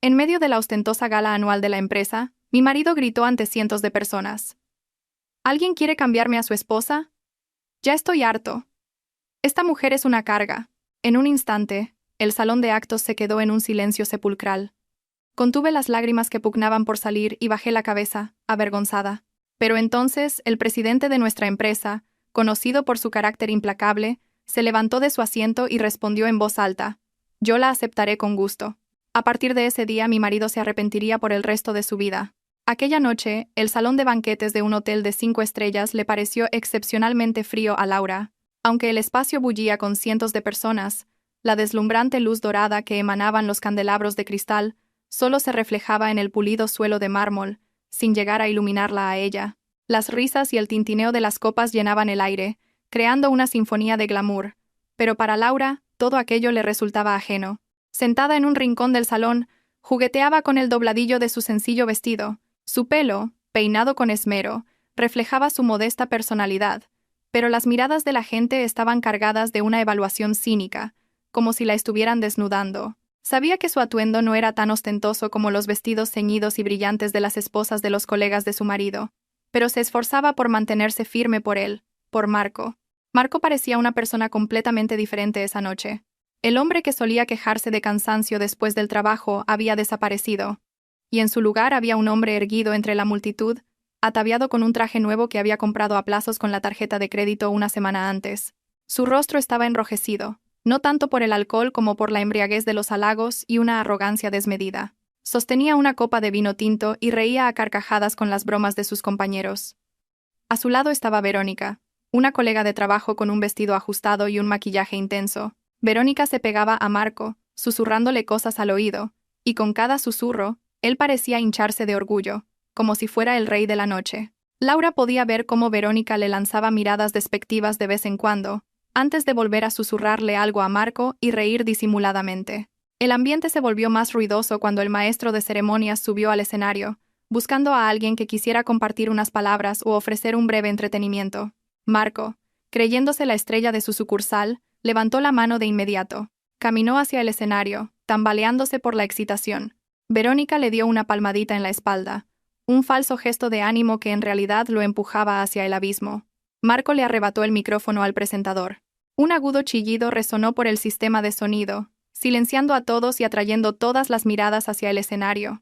En medio de la ostentosa gala anual de la empresa, mi marido gritó ante cientos de personas. ¿Alguien quiere cambiarme a su esposa? Ya estoy harto. Esta mujer es una carga. En un instante, el salón de actos se quedó en un silencio sepulcral. Contuve las lágrimas que pugnaban por salir y bajé la cabeza, avergonzada. Pero entonces, el presidente de nuestra empresa, conocido por su carácter implacable, se levantó de su asiento y respondió en voz alta: «Yo la aceptaré con gusto». A partir de ese día mi marido se arrepentiría por el resto de su vida. Aquella noche, el salón de banquetes de un hotel de 5 estrellas le pareció excepcionalmente frío a Laura. Aunque el espacio bullía con cientos de personas, la deslumbrante luz dorada que emanaban los candelabros de cristal solo se reflejaba en el pulido suelo de mármol, sin llegar a iluminarla a ella. Las risas y el tintineo de las copas llenaban el aire, creando una sinfonía de glamour, pero para Laura todo aquello le resultaba ajeno. Sentada en un rincón del salón, jugueteaba con el dobladillo de su sencillo vestido. Su pelo, peinado con esmero, reflejaba su modesta personalidad, pero las miradas de la gente estaban cargadas de una evaluación cínica, como si la estuvieran desnudando. Sabía que su atuendo no era tan ostentoso como los vestidos ceñidos y brillantes de las esposas de los colegas de su marido, pero se esforzaba por mantenerse firme por él, por Marco. Marco parecía una persona completamente diferente esa noche. El hombre que solía quejarse de cansancio después del trabajo había desaparecido, y en su lugar había un hombre erguido entre la multitud, ataviado con un traje nuevo que había comprado a plazos con la tarjeta de crédito una semana antes. Su rostro estaba enrojecido, no tanto por el alcohol como por la embriaguez de los halagos y una arrogancia desmedida. Sostenía una copa de vino tinto y reía a carcajadas con las bromas de sus compañeros. A su lado estaba Verónica, una colega de trabajo con un vestido ajustado y un maquillaje intenso. Verónica se pegaba a Marco, susurrándole cosas al oído, y con cada susurro, él parecía hincharse de orgullo, como si fuera el rey de la noche. Laura podía ver cómo Verónica le lanzaba miradas despectivas de vez en cuando, antes de volver a susurrarle algo a Marco y reír disimuladamente. El ambiente se volvió más ruidoso cuando el maestro de ceremonias subió al escenario, buscando a alguien que quisiera compartir unas palabras o ofrecer un breve entretenimiento. Marco, creyéndose la estrella de su sucursal, levantó la mano de inmediato. Caminó hacia el escenario, tambaleándose por la excitación. Verónica le dio una palmadita en la espalda, un falso gesto de ánimo que en realidad lo empujaba hacia el abismo. Marco le arrebató el micrófono al presentador. Un agudo chillido resonó por el sistema de sonido, silenciando a todos y atrayendo todas las miradas hacia el escenario.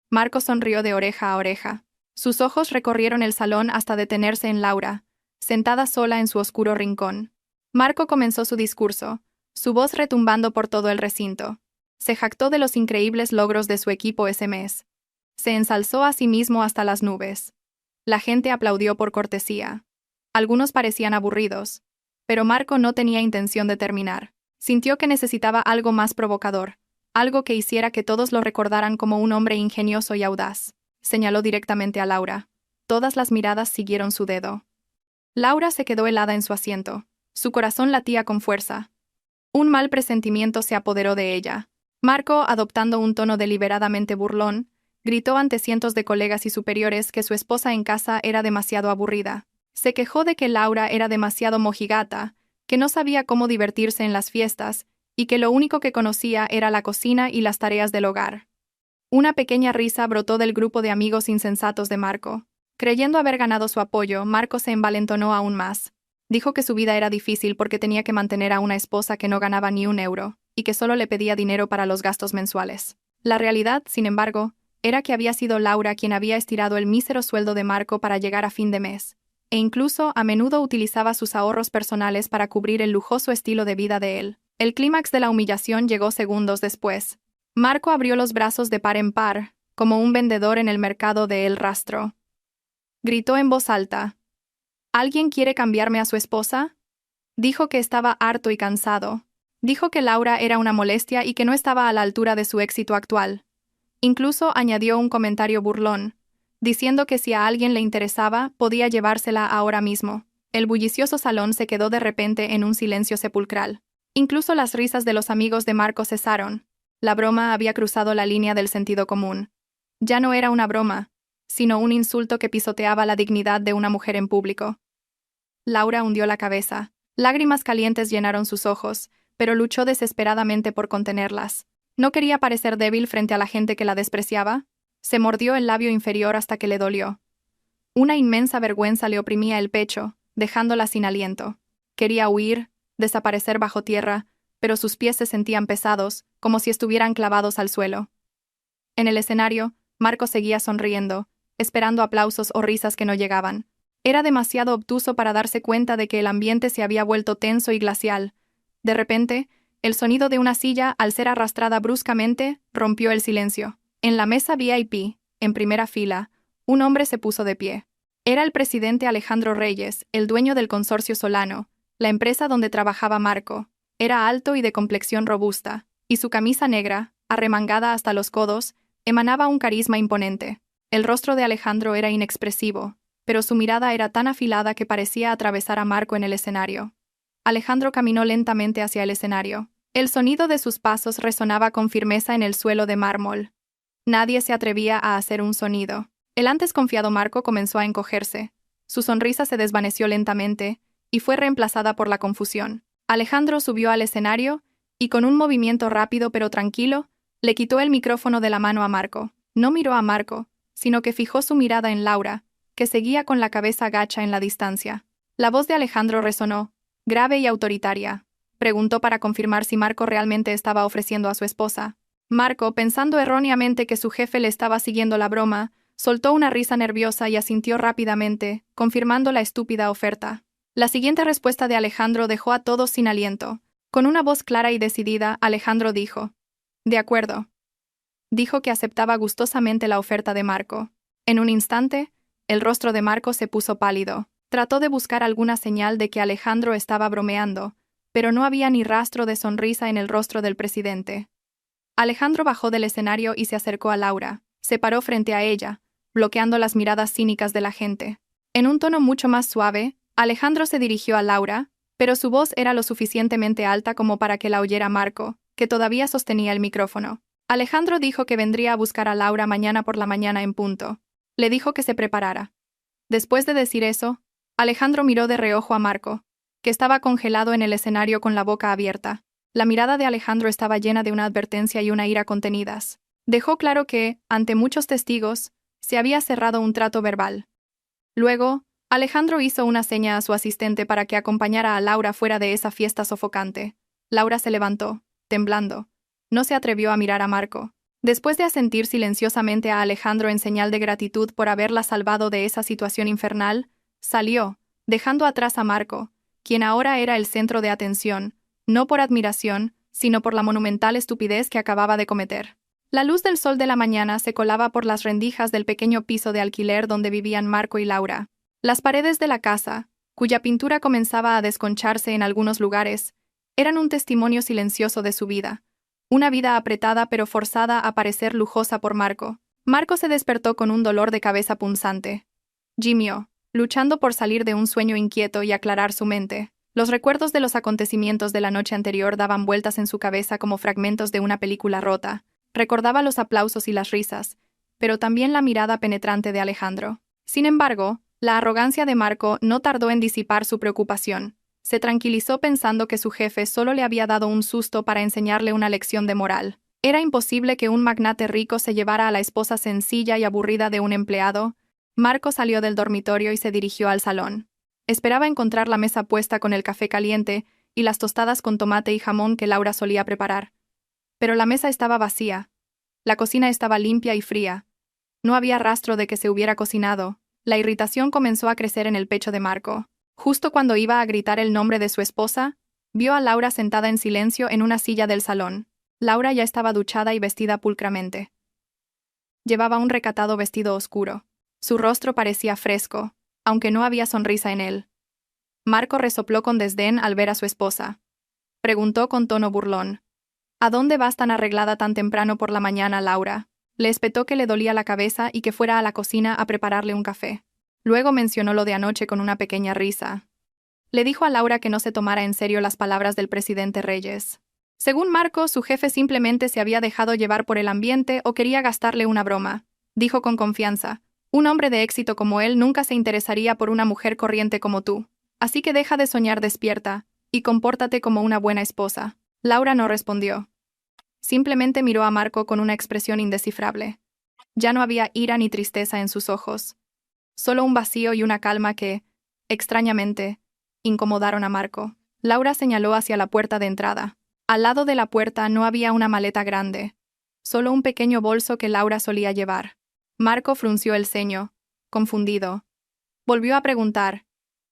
Marco sonrió de oreja a oreja. Sus ojos recorrieron el salón hasta detenerse en Laura, sentada sola en su oscuro rincón. Marco comenzó su discurso, su voz retumbando por todo el recinto. Se jactó de los increíbles logros de su equipo ese mes. Se ensalzó a sí mismo hasta las nubes. La gente aplaudió por cortesía. Algunos parecían aburridos, pero Marco no tenía intención de terminar. Sintió que necesitaba algo más provocador, algo que hiciera que todos lo recordaran como un hombre ingenioso y audaz. Señaló directamente a Laura. Todas las miradas siguieron su dedo. Laura se quedó helada en su asiento. Su corazón latía con fuerza. Un mal presentimiento se apoderó de ella. Marco, adoptando un tono deliberadamente burlón, gritó ante cientos de colegas y superiores que su esposa en casa era demasiado aburrida. Se quejó de que Laura era demasiado mojigata, que no sabía cómo divertirse en las fiestas, y que lo único que conocía era la cocina y las tareas del hogar. Una pequeña risa brotó del grupo de amigos insensatos de Marco. Creyendo haber ganado su apoyo, Marco se envalentonó aún más. Dijo que su vida era difícil porque tenía que mantener a una esposa que no ganaba ni un euro, y que solo le pedía dinero para los gastos mensuales. La realidad, sin embargo, era que había sido Laura quien había estirado el mísero sueldo de Marco para llegar a fin de mes, e incluso a menudo utilizaba sus ahorros personales para cubrir el lujoso estilo de vida de él. El clímax de la humillación llegó segundos después. Marco abrió los brazos de par en par, como un vendedor en el mercado de El Rastro. Gritó en voz alta: ¿Alguien quiere cambiarme a su esposa? Dijo que estaba harto y cansado. Dijo que Laura era una molestia y que no estaba a la altura de su éxito actual. Incluso añadió un comentario burlón, diciendo que si a alguien le interesaba, podía llevársela ahora mismo. El bullicioso salón se quedó de repente en un silencio sepulcral. Incluso las risas de los amigos de Marco cesaron. La broma había cruzado la línea del sentido común. Ya no era una broma, sino un insulto que pisoteaba la dignidad de una mujer en público. Laura hundió la cabeza. Lágrimas calientes llenaron sus ojos, pero luchó desesperadamente por contenerlas. No quería parecer débil frente a la gente que la despreciaba. Se mordió el labio inferior hasta que le dolió. Una inmensa vergüenza le oprimía el pecho, dejándola sin aliento. Quería huir, desaparecer bajo tierra, pero sus pies se sentían pesados, como si estuvieran clavados al suelo. En el escenario, Marco seguía sonriendo, esperando aplausos o risas que no llegaban. Era demasiado obtuso para darse cuenta de que el ambiente se había vuelto tenso y glacial. De repente, el sonido de una silla, al ser arrastrada bruscamente, rompió el silencio. En la mesa VIP, en primera fila, un hombre se puso de pie. Era el presidente Alejandro Reyes, el dueño del consorcio Solano, la empresa donde trabajaba Marco. Era alto y de complexión robusta, y su camisa negra, arremangada hasta los codos, emanaba un carisma imponente. El rostro de Alejandro era inexpresivo, pero su mirada era tan afilada que parecía atravesar a Marco en el escenario. Alejandro caminó lentamente hacia el escenario. El sonido de sus pasos resonaba con firmeza en el suelo de mármol. Nadie se atrevía a hacer un sonido. El antes confiado Marco comenzó a encogerse. Su sonrisa se desvaneció lentamente y fue reemplazada por la confusión. Alejandro subió al escenario y, con un movimiento rápido pero tranquilo, le quitó el micrófono de la mano a Marco. No miró a Marco, sino que fijó su mirada en Laura, que seguía con la cabeza gacha en la distancia. La voz de Alejandro resonó, grave y autoritaria. Preguntó para confirmar si Marco realmente estaba ofreciendo a su esposa. Marco, pensando erróneamente que su jefe le estaba siguiendo la broma, soltó una risa nerviosa y asintió rápidamente, confirmando la estúpida oferta. La siguiente respuesta de Alejandro dejó a todos sin aliento. Con una voz clara y decidida, Alejandro dijo: «De acuerdo». Dijo que aceptaba gustosamente la oferta de Marco. En un instante, el rostro de Marco se puso pálido. Trató de buscar alguna señal de que Alejandro estaba bromeando, pero no había ni rastro de sonrisa en el rostro del presidente. Alejandro bajó del escenario y se acercó a Laura. Se paró frente a ella, bloqueando las miradas cínicas de la gente. En un tono mucho más suave, Alejandro se dirigió a Laura, pero su voz era lo suficientemente alta como para que la oyera Marco, que todavía sostenía el micrófono. Alejandro dijo que vendría a buscar a Laura mañana por la mañana en punto. Le dijo que se preparara. Después de decir eso, Alejandro miró de reojo a Marco, que estaba congelado en el escenario con la boca abierta. La mirada de Alejandro estaba llena de una advertencia y una ira contenidas. Dejó claro que, ante muchos testigos, se había cerrado un trato verbal. Luego, Alejandro hizo una seña a su asistente para que acompañara a Laura fuera de esa fiesta sofocante. Laura se levantó, temblando. No se atrevió a mirar a Marco. Después de asentir silenciosamente a Alejandro en señal de gratitud por haberla salvado de esa situación infernal, salió, dejando atrás a Marco, quien ahora era el centro de atención, no por admiración, sino por la monumental estupidez que acababa de cometer. La luz del sol de la mañana se colaba por las rendijas del pequeño piso de alquiler donde vivían Marco y Laura. Las paredes de la casa, cuya pintura comenzaba a desconcharse en algunos lugares, eran un testimonio silencioso de su vida. Una vida apretada pero forzada a parecer lujosa por Marco. Marco se despertó con un dolor de cabeza punzante. Gimió, luchando por salir de un sueño inquieto y aclarar su mente. Los recuerdos de los acontecimientos de la noche anterior daban vueltas en su cabeza como fragmentos de una película rota. Recordaba los aplausos y las risas, pero también la mirada penetrante de Alejandro. Sin embargo, la arrogancia de Marco no tardó en disipar su preocupación. Se tranquilizó pensando que su jefe solo le había dado un susto para enseñarle una lección de moral. Era imposible que un magnate rico se llevara a la esposa sencilla y aburrida de un empleado. Marco salió del dormitorio y se dirigió al salón. Esperaba encontrar la mesa puesta con el café caliente y las tostadas con tomate y jamón que Laura solía preparar. Pero la mesa estaba vacía. La cocina estaba limpia y fría. No había rastro de que se hubiera cocinado. La irritación comenzó a crecer en el pecho de Marco. Justo cuando iba a gritar el nombre de su esposa, vio a Laura sentada en silencio en una silla del salón. Laura ya estaba duchada y vestida pulcramente. Llevaba un recatado vestido oscuro. Su rostro parecía fresco, aunque no había sonrisa en él. Marco resopló con desdén al ver a su esposa. Preguntó con tono burlón: «¿A dónde vas tan arreglada tan temprano por la mañana, Laura?». Le espetó que le dolía la cabeza y que fuera a la cocina a prepararle un café. Luego mencionó lo de anoche con una pequeña risa. Le dijo a Laura que no se tomara en serio las palabras del presidente Reyes. Según Marco, su jefe simplemente se había dejado llevar por el ambiente o quería gastarle una broma. Dijo con confianza: «Un hombre de éxito como él nunca se interesaría por una mujer corriente como tú. Así que deja de soñar despierta y compórtate como una buena esposa». Laura no respondió. Simplemente miró a Marco con una expresión indescifrable. Ya no había ira ni tristeza en sus ojos. Solo un vacío y una calma que, extrañamente, incomodaron a Marco. Laura señaló hacia la puerta de entrada. Al lado de la puerta no había una maleta grande, solo un pequeño bolso que Laura solía llevar. Marco frunció el ceño, confundido. Volvió a preguntar: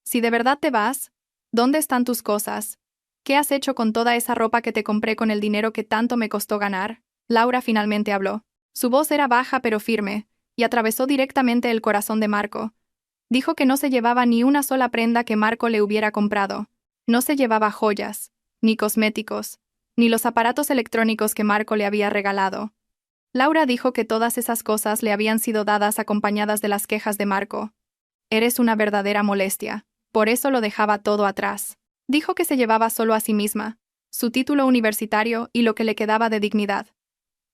«Si de verdad te vas, ¿dónde están tus cosas? ¿Qué has hecho con toda esa ropa que te compré con el dinero que tanto me costó ganar?» Laura finalmente habló. Su voz era baja pero firme, y atravesó directamente el corazón de Marco. Dijo que no se llevaba ni una sola prenda que Marco le hubiera comprado. No se llevaba joyas, ni cosméticos, ni los aparatos electrónicos que Marco le había regalado. Laura dijo que todas esas cosas le habían sido dadas acompañadas de las quejas de Marco. «Eres una verdadera molestia. Por eso lo dejaba todo atrás». Dijo que se llevaba solo a sí misma, su título universitario y lo que le quedaba de dignidad.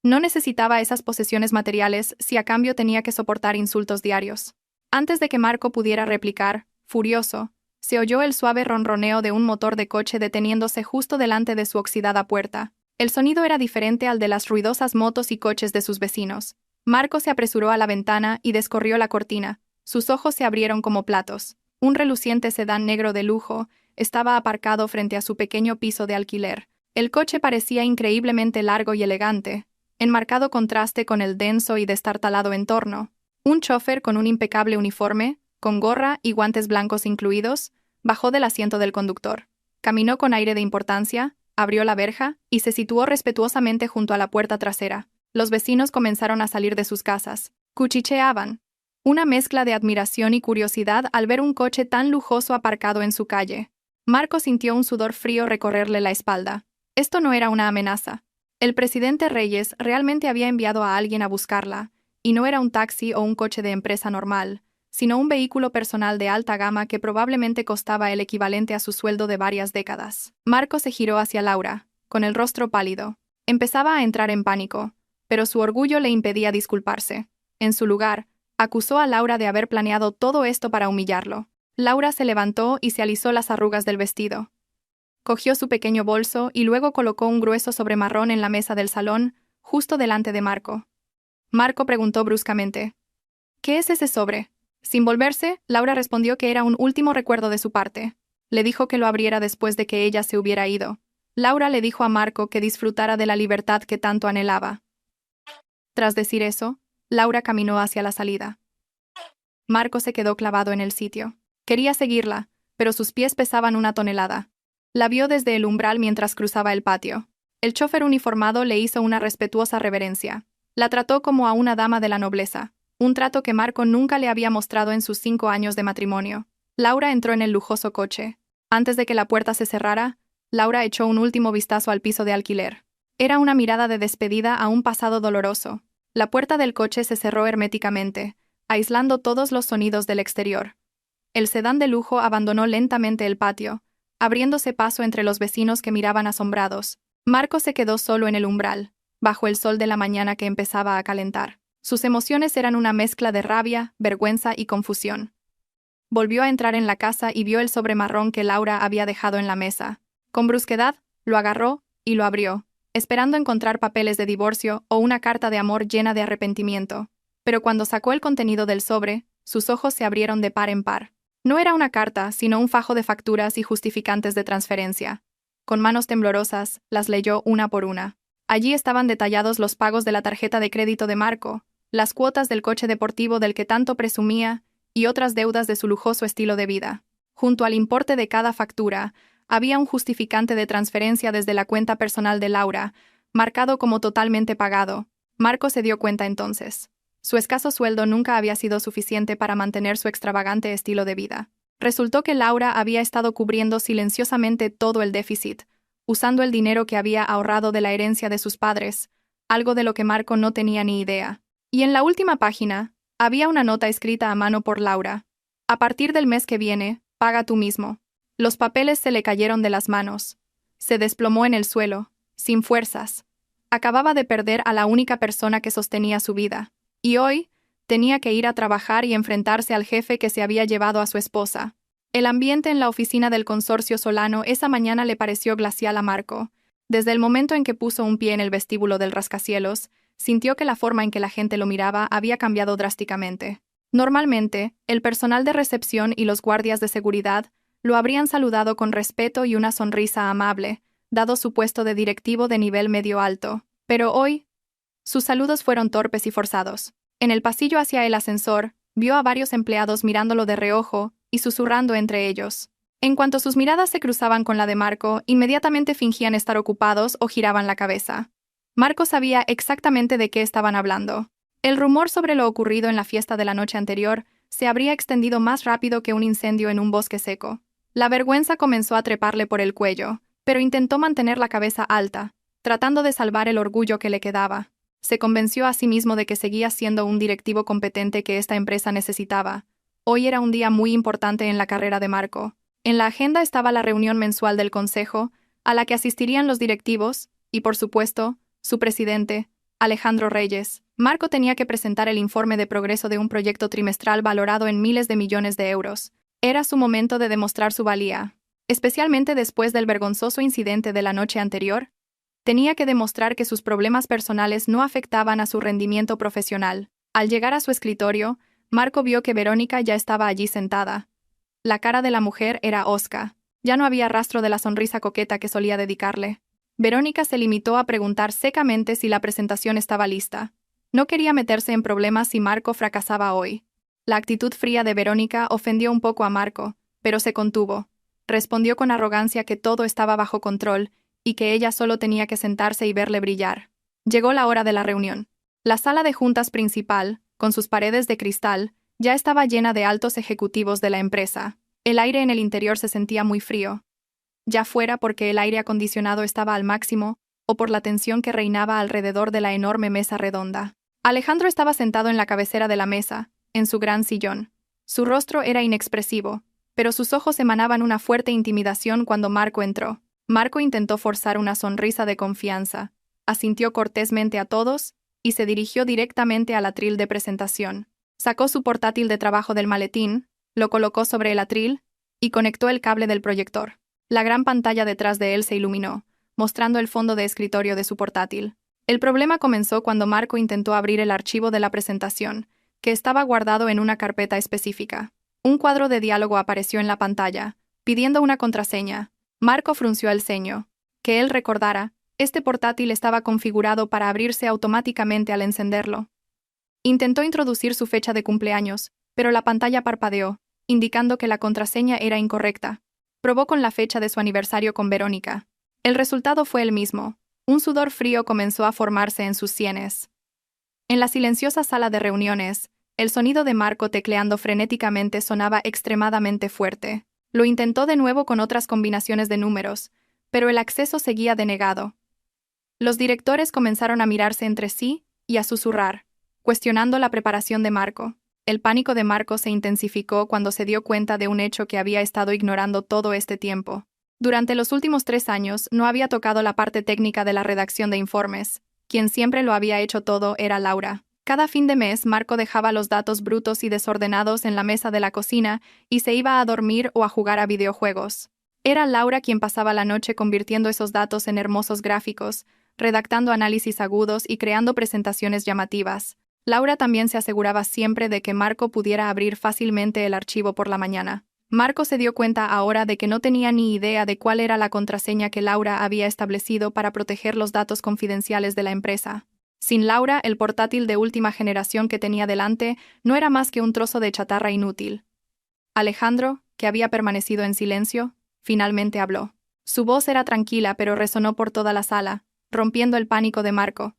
No necesitaba esas posesiones materiales si a cambio tenía que soportar insultos diarios. Antes de que Marco pudiera replicar, furioso, se oyó el suave ronroneo de un motor de coche deteniéndose justo delante de su oxidada puerta. El sonido era diferente al de las ruidosas motos y coches de sus vecinos. Marco se apresuró a la ventana y descorrió la cortina. Sus ojos se abrieron como platos. Un reluciente sedán negro de lujo estaba aparcado frente a su pequeño piso de alquiler. El coche parecía increíblemente largo y elegante, en marcado contraste con el denso y destartalado entorno. Un chófer con un impecable uniforme, con gorra y guantes blancos incluidos, bajó del asiento del conductor. Caminó con aire de importancia, abrió la verja y se situó respetuosamente junto a la puerta trasera. Los vecinos comenzaron a salir de sus casas. Cuchicheaban. Una mezcla de admiración y curiosidad al ver un coche tan lujoso aparcado en su calle. Marco sintió un sudor frío recorrerle la espalda. Esto no era una amenaza. El presidente Reyes realmente había enviado a alguien a buscarla, y no era un taxi o un coche de empresa normal, sino un vehículo personal de alta gama que probablemente costaba el equivalente a su sueldo de varias décadas. Marco se giró hacia Laura, con el rostro pálido. Empezaba a entrar en pánico, pero su orgullo le impedía disculparse. En su lugar, acusó a Laura de haber planeado todo esto para humillarlo. Laura se levantó y se alisó las arrugas del vestido. Cogió su pequeño bolso y luego colocó un grueso sobre marrón en la mesa del salón, justo delante de Marco. Marco preguntó bruscamente: «¿Qué es ese sobre?». Sin volverse, Laura respondió que era un último recuerdo de su parte. Le dijo que lo abriera después de que ella se hubiera ido. Laura le dijo a Marco que disfrutara de la libertad que tanto anhelaba. Tras decir eso, Laura caminó hacia la salida. Marco se quedó clavado en el sitio. Quería seguirla, pero sus pies pesaban 1 tonelada. La vio desde el umbral mientras cruzaba el patio. El chófer uniformado le hizo una respetuosa reverencia. La trató como a una dama de la nobleza, un trato que Marco nunca le había mostrado en sus 5 años de matrimonio. Laura entró en el lujoso coche. Antes de que la puerta se cerrara, Laura echó un último vistazo al piso de alquiler. Era una mirada de despedida a un pasado doloroso. La puerta del coche se cerró herméticamente, aislando todos los sonidos del exterior. El sedán de lujo abandonó lentamente el patio, abriéndose paso entre los vecinos que miraban asombrados. Marco se quedó solo en el umbral, bajo el sol de la mañana que empezaba a calentar. Sus emociones eran una mezcla de rabia, vergüenza y confusión. Volvió a entrar en la casa y vio el sobre marrón que Laura había dejado en la mesa. Con brusquedad, lo agarró y lo abrió, esperando encontrar papeles de divorcio o una carta de amor llena de arrepentimiento. Pero cuando sacó el contenido del sobre, sus ojos se abrieron de par en par. No era una carta, sino un fajo de facturas y justificantes de transferencia. Con manos temblorosas, las leyó una por una. Allí estaban detallados los pagos de la tarjeta de crédito de Marco, las cuotas del coche deportivo del que tanto presumía y otras deudas de su lujoso estilo de vida. Junto al importe de cada factura, había un justificante de transferencia desde la cuenta personal de Laura, marcado como totalmente pagado. Marco se dio cuenta entonces. Su escaso sueldo nunca había sido suficiente para mantener su extravagante estilo de vida. Resultó que Laura había estado cubriendo silenciosamente todo el déficit, usando el dinero que había ahorrado de la herencia de sus padres, algo de lo que Marco no tenía ni idea. Y en la última página, había una nota escrita a mano por Laura. «A partir del mes que viene, paga tú mismo». Los papeles se le cayeron de las manos. Se desplomó en el suelo, sin fuerzas. Acababa de perder a la única persona que sostenía su vida. Y hoy, tenía que ir a trabajar y enfrentarse al jefe que se había llevado a su esposa. El ambiente en la oficina del consorcio Solano esa mañana le pareció glacial a Marco. Desde el momento en que puso un pie en el vestíbulo del rascacielos, sintió que la forma en que la gente lo miraba había cambiado drásticamente. Normalmente, el personal de recepción y los guardias de seguridad lo habrían saludado con respeto y una sonrisa amable, dado su puesto de directivo de nivel medio alto. Pero hoy, sus saludos fueron torpes y forzados. En el pasillo hacia el ascensor, vio a varios empleados mirándolo de reojo y susurrando entre ellos. En cuanto sus miradas se cruzaban con la de Marco, inmediatamente fingían estar ocupados o giraban la cabeza. Marco sabía exactamente de qué estaban hablando. El rumor sobre lo ocurrido en la fiesta de la noche anterior se habría extendido más rápido que un incendio en un bosque seco. La vergüenza comenzó a treparle por el cuello, pero intentó mantener la cabeza alta, tratando de salvar el orgullo que le quedaba. Se convenció a sí mismo de que seguía siendo un directivo competente que esta empresa necesitaba. Hoy era un día muy importante en la carrera de Marco. En la agenda estaba la reunión mensual del consejo, a la que asistirían los directivos, y por supuesto, su presidente, Alejandro Reyes. Marco tenía que presentar el informe de progreso de un proyecto trimestral valorado en miles de millones de euros. Era su momento de demostrar su valía. Especialmente después del vergonzoso incidente de la noche anterior, tenía que demostrar que sus problemas personales no afectaban a su rendimiento profesional. Al llegar a su escritorio, Marco vio que Verónica ya estaba allí sentada. La cara de la mujer era hosca. Ya no había rastro de la sonrisa coqueta que solía dedicarle. Verónica se limitó a preguntar secamente si la presentación estaba lista. No quería meterse en problemas si Marco fracasaba hoy. La actitud fría de Verónica ofendió un poco a Marco, pero se contuvo. Respondió con arrogancia que todo estaba bajo control y que ella solo tenía que sentarse y verle brillar. Llegó la hora de la reunión. La sala de juntas principal, con sus paredes de cristal, ya estaba llena de altos ejecutivos de la empresa. El aire en el interior se sentía muy frío, ya fuera porque el aire acondicionado estaba al máximo o por la tensión que reinaba alrededor de la enorme mesa redonda. Alejandro estaba sentado en la cabecera de la mesa, en su gran sillón. Su rostro era inexpresivo, pero sus ojos emanaban una fuerte intimidación cuando Marco entró. Marco intentó forzar una sonrisa de confianza, asintió cortésmente a todos y se dirigió directamente al atril de presentación. Sacó su portátil de trabajo del maletín, lo colocó sobre el atril y conectó el cable del proyector. La gran pantalla detrás de él se iluminó, mostrando el fondo de escritorio de su portátil. El problema comenzó cuando Marco intentó abrir el archivo de la presentación, que estaba guardado en una carpeta específica. Un cuadro de diálogo apareció en la pantalla, pidiendo una contraseña. Marco frunció el ceño. Que él recordara, este portátil estaba configurado para abrirse automáticamente al encenderlo. Intentó introducir su fecha de cumpleaños, pero la pantalla parpadeó, indicando que la contraseña era incorrecta. Probó con la fecha de su aniversario con Verónica. El resultado fue el mismo. Un sudor frío comenzó a formarse en sus sienes. En la silenciosa sala de reuniones, el sonido de Marco tecleando frenéticamente sonaba extremadamente fuerte. Lo intentó de nuevo con otras combinaciones de números, pero el acceso seguía denegado. Los directores comenzaron a mirarse entre sí y a susurrar, cuestionando la preparación de Marco. El pánico de Marco se intensificó cuando se dio cuenta de un hecho que había estado ignorando todo este tiempo. Durante los últimos 3 años no había tocado la parte técnica de la redacción de informes. Quien siempre lo había hecho todo era Laura. Cada fin de mes, Marco dejaba los datos brutos y desordenados en la mesa de la cocina y se iba a dormir o a jugar a videojuegos. Era Laura quien pasaba la noche convirtiendo esos datos en hermosos gráficos, redactando análisis agudos y creando presentaciones llamativas. Laura también se aseguraba siempre de que Marco pudiera abrir fácilmente el archivo por la mañana. Marco se dio cuenta ahora de que no tenía ni idea de cuál era la contraseña que Laura había establecido para proteger los datos confidenciales de la empresa. Sin Laura, el portátil de última generación que tenía delante no era más que un trozo de chatarra inútil. Alejandro, que había permanecido en silencio, finalmente habló. Su voz era tranquila pero resonó por toda la sala, rompiendo el pánico de Marco.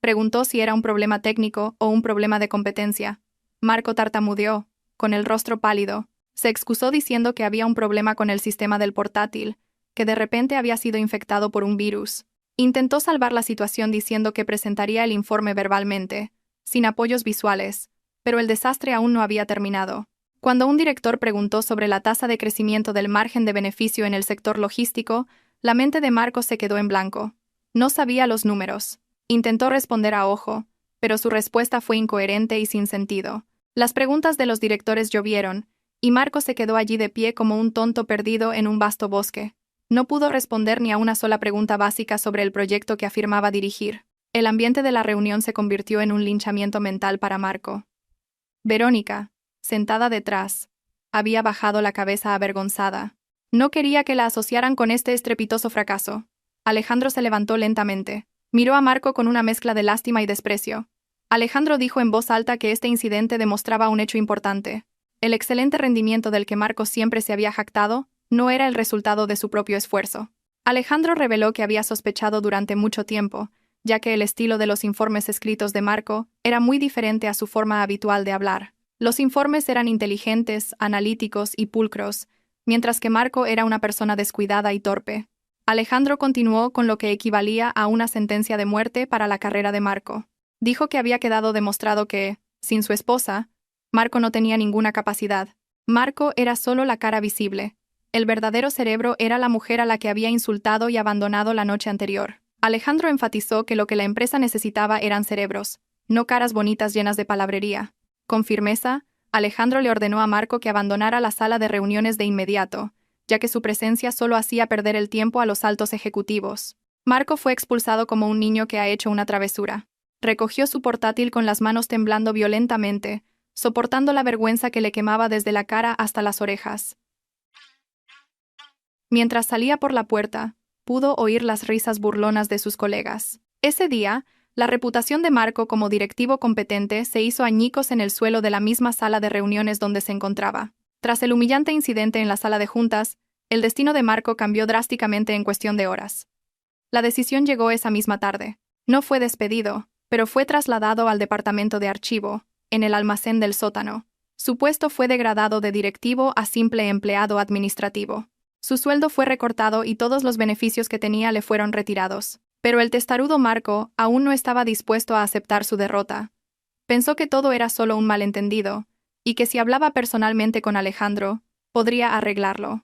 Preguntó si era un problema técnico o un problema de competencia. Marco tartamudeó, con el rostro pálido. Se excusó diciendo que había un problema con el sistema del portátil, que de repente había sido infectado por un virus. Intentó salvar la situación diciendo que presentaría el informe verbalmente, sin apoyos visuales, pero el desastre aún no había terminado. Cuando un director preguntó sobre la tasa de crecimiento del margen de beneficio en el sector logístico, la mente de Marco se quedó en blanco. No sabía los números. Intentó responder a ojo, pero su respuesta fue incoherente y sin sentido. Las preguntas de los directores llovieron, y Marco se quedó allí de pie como un tonto perdido en un vasto bosque. No pudo responder ni a una sola pregunta básica sobre el proyecto que afirmaba dirigir. El ambiente de la reunión se convirtió en un linchamiento mental para Marco. Verónica, sentada detrás, había bajado la cabeza avergonzada. No quería que la asociaran con este estrepitoso fracaso. Alejandro se levantó lentamente. Miró a Marco con una mezcla de lástima y desprecio. Alejandro dijo en voz alta que este incidente demostraba un hecho importante. El excelente rendimiento del que Marco siempre se había jactado no era el resultado de su propio esfuerzo. Alejandro reveló que había sospechado durante mucho tiempo, ya que el estilo de los informes escritos de Marco era muy diferente a su forma habitual de hablar. Los informes eran inteligentes, analíticos y pulcros, mientras que Marco era una persona descuidada y torpe. Alejandro continuó con lo que equivalía a una sentencia de muerte para la carrera de Marco. Dijo que había quedado demostrado que, sin su esposa, Marco no tenía ninguna capacidad. Marco era solo la cara visible. El verdadero cerebro era la mujer a la que había insultado y abandonado la noche anterior. Alejandro enfatizó que lo que la empresa necesitaba eran cerebros, no caras bonitas llenas de palabrería. Con firmeza, Alejandro le ordenó a Marco que abandonara la sala de reuniones de inmediato, ya que su presencia solo hacía perder el tiempo a los altos ejecutivos. Marco fue expulsado como un niño que ha hecho una travesura. Recogió su portátil con las manos temblando violentamente, soportando la vergüenza que le quemaba desde la cara hasta las orejas. Mientras salía por la puerta, pudo oír las risas burlonas de sus colegas. Ese día, la reputación de Marco como directivo competente se hizo añicos en el suelo de la misma sala de reuniones donde se encontraba. Tras el humillante incidente en la sala de juntas, el destino de Marco cambió drásticamente en cuestión de horas. La decisión llegó esa misma tarde. No fue despedido, pero fue trasladado al departamento de archivo, en el almacén del sótano. Su puesto fue degradado de directivo a simple empleado administrativo. Su sueldo fue recortado y todos los beneficios que tenía le fueron retirados. Pero el testarudo Marco aún no estaba dispuesto a aceptar su derrota. Pensó que todo era solo un malentendido, y que si hablaba personalmente con Alejandro, podría arreglarlo.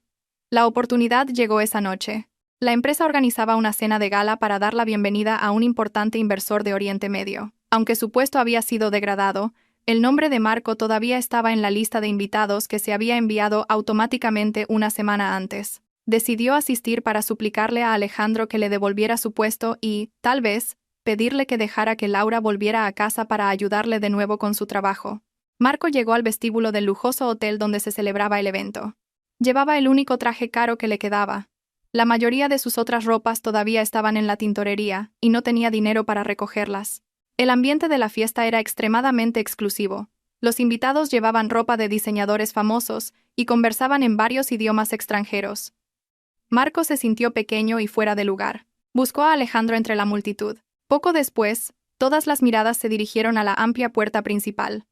La oportunidad llegó esa noche. La empresa organizaba una cena de gala para dar la bienvenida a un importante inversor de Oriente Medio. Aunque su puesto había sido degradado, el nombre de Marco todavía estaba en la lista de invitados que se había enviado automáticamente una semana antes. Decidió asistir para suplicarle a Alejandro que le devolviera su puesto y, tal vez, pedirle que dejara que Laura volviera a casa para ayudarle de nuevo con su trabajo. Marco llegó al vestíbulo del lujoso hotel donde se celebraba el evento. Llevaba el único traje caro que le quedaba. La mayoría de sus otras ropas todavía estaban en la tintorería y no tenía dinero para recogerlas. El ambiente de la fiesta era extremadamente exclusivo. Los invitados llevaban ropa de diseñadores famosos y conversaban en varios idiomas extranjeros. Marco se sintió pequeño y fuera de lugar. Buscó a Alejandro entre la multitud. Poco después, todas las miradas se dirigieron a la amplia puerta principal.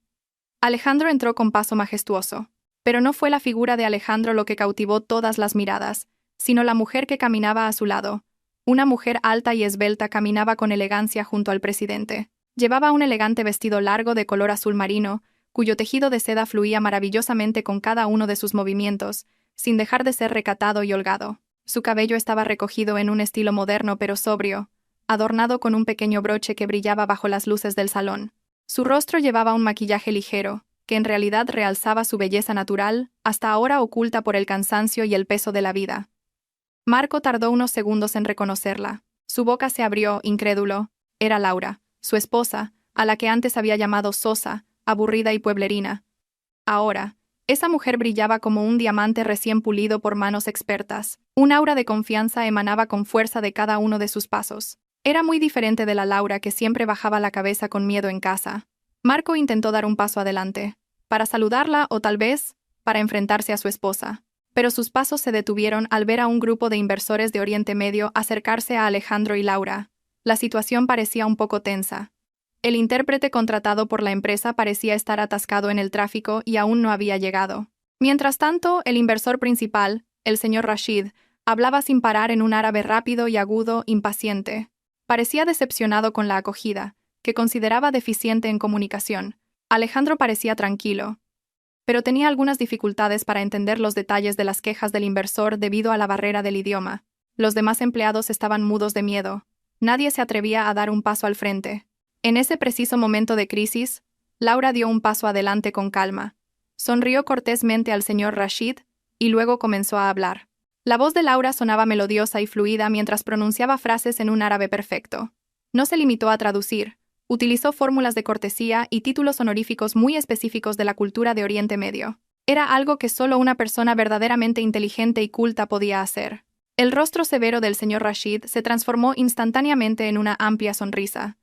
Alejandro entró con paso majestuoso. Pero no fue la figura de Alejandro lo que cautivó todas las miradas, sino la mujer que caminaba a su lado. Una mujer alta y esbelta caminaba con elegancia junto al presidente. Llevaba un elegante vestido largo de color azul marino, cuyo tejido de seda fluía maravillosamente con cada uno de sus movimientos, sin dejar de ser recatado y holgado. Su cabello estaba recogido en un estilo moderno pero sobrio, adornado con un pequeño broche que brillaba bajo las luces del salón. Su rostro llevaba un maquillaje ligero, que en realidad realzaba su belleza natural, hasta ahora oculta por el cansancio y el peso de la vida. Marco tardó unos segundos en reconocerla. Su boca se abrió, incrédulo. Era Laura, su esposa, a la que antes había llamado sosa, aburrida y pueblerina. Ahora, esa mujer brillaba como un diamante recién pulido por manos expertas. Un aura de confianza emanaba con fuerza de cada uno de sus pasos. Era muy diferente de la Laura que siempre bajaba la cabeza con miedo en casa. Marco intentó dar un paso adelante, para saludarla o tal vez, para enfrentarse a su esposa. Pero sus pasos se detuvieron al ver a un grupo de inversores de Oriente Medio acercarse a Alejandro y Laura. La situación parecía un poco tensa. El intérprete contratado por la empresa parecía estar atascado en el tráfico y aún no había llegado. Mientras tanto, el inversor principal, el señor Rashid, hablaba sin parar en un árabe rápido y agudo, impaciente. Parecía decepcionado con la acogida, que consideraba deficiente en comunicación. Alejandro parecía tranquilo, pero tenía algunas dificultades para entender los detalles de las quejas del inversor debido a la barrera del idioma. Los demás empleados estaban mudos de miedo. Nadie se atrevía a dar un paso al frente. En ese preciso momento de crisis, Laura dio un paso adelante con calma. Sonrió cortésmente al señor Rashid y luego comenzó a hablar. La voz de Laura sonaba melodiosa y fluida mientras pronunciaba frases en un árabe perfecto. No se limitó a traducir, utilizó fórmulas de cortesía y títulos honoríficos muy específicos de la cultura de Oriente Medio. Era algo que solo una persona verdaderamente inteligente y culta podía hacer. El rostro severo del señor Rashid se transformó instantáneamente en una amplia sonrisa.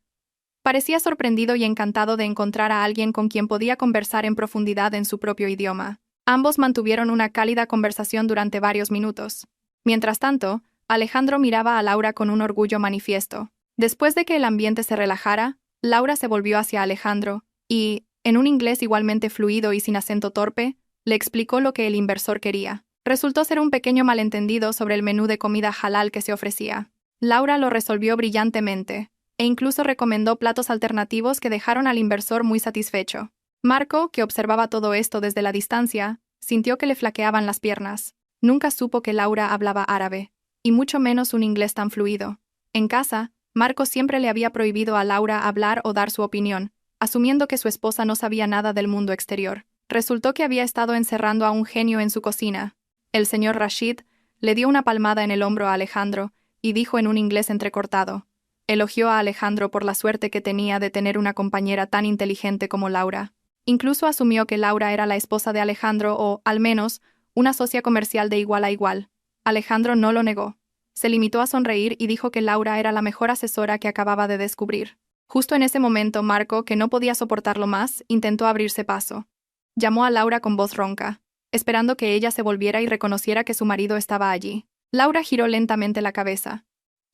Parecía sorprendido y encantado de encontrar a alguien con quien podía conversar en profundidad en su propio idioma. Ambos mantuvieron una cálida conversación durante varios minutos. Mientras tanto, Alejandro miraba a Laura con un orgullo manifiesto. Después de que el ambiente se relajara, Laura se volvió hacia Alejandro y, en un inglés igualmente fluido y sin acento torpe, le explicó lo que el inversor quería. Resultó ser un pequeño malentendido sobre el menú de comida halal que se ofrecía. Laura lo resolvió brillantemente, e incluso recomendó platos alternativos que dejaron al inversor muy satisfecho. Marco, que observaba todo esto desde la distancia, sintió que le flaqueaban las piernas. Nunca supo que Laura hablaba árabe, y mucho menos un inglés tan fluido. En casa, Marco siempre le había prohibido a Laura hablar o dar su opinión, asumiendo que su esposa no sabía nada del mundo exterior. Resultó que había estado encerrando a un genio en su cocina. El señor Rashid le dio una palmada en el hombro a Alejandro y dijo en un inglés entrecortado. Elogió a Alejandro por la suerte que tenía de tener una compañera tan inteligente como Laura. Incluso asumió que Laura era la esposa de Alejandro o, al menos, una socia comercial de igual a igual. Alejandro no lo negó. Se limitó a sonreír y dijo que Laura era la mejor asesora que acababa de descubrir. Justo en ese momento, Marco, que no podía soportarlo más, intentó abrirse paso. Llamó a Laura con voz ronca, esperando que ella se volviera y reconociera que su marido estaba allí. Laura giró lentamente la cabeza.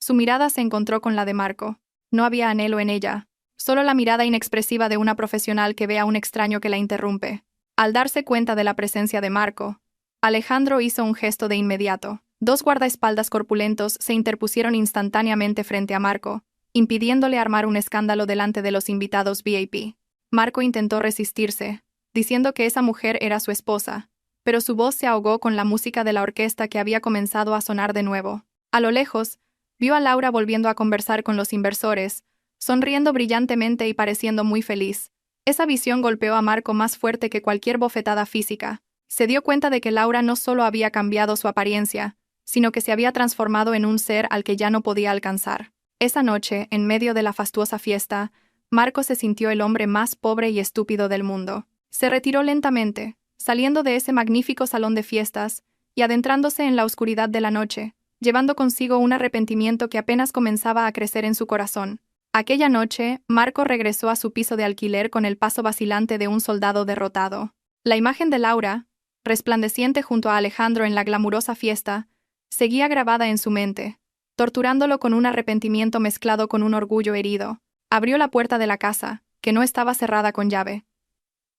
Su mirada se encontró con la de Marco. No había anhelo en ella, solo la mirada inexpresiva de una profesional que ve a un extraño que la interrumpe. Al darse cuenta de la presencia de Marco, Alejandro hizo un gesto de inmediato. Dos guardaespaldas corpulentos se interpusieron instantáneamente frente a Marco, impidiéndole armar un escándalo delante de los invitados VIP. Marco intentó resistirse, diciendo que esa mujer era su esposa, pero su voz se ahogó con la música de la orquesta que había comenzado a sonar de nuevo. A lo lejos, vio a Laura volviendo a conversar con los inversores, sonriendo brillantemente y pareciendo muy feliz. Esa visión golpeó a Marco más fuerte que cualquier bofetada física. Se dio cuenta de que Laura no solo había cambiado su apariencia, sino que se había transformado en un ser al que ya no podía alcanzar. Esa noche, en medio de la fastuosa fiesta, Marco se sintió el hombre más pobre y estúpido del mundo. Se retiró lentamente, saliendo de ese magnífico salón de fiestas y adentrándose en la oscuridad de la noche, llevando consigo un arrepentimiento que apenas comenzaba a crecer en su corazón. Aquella noche, Marco regresó a su piso de alquiler con el paso vacilante de un soldado derrotado. La imagen de Laura, resplandeciente junto a Alejandro en la glamurosa fiesta, seguía grabada en su mente, torturándolo con un arrepentimiento mezclado con un orgullo herido. Abrió la puerta de la casa, que no estaba cerrada con llave.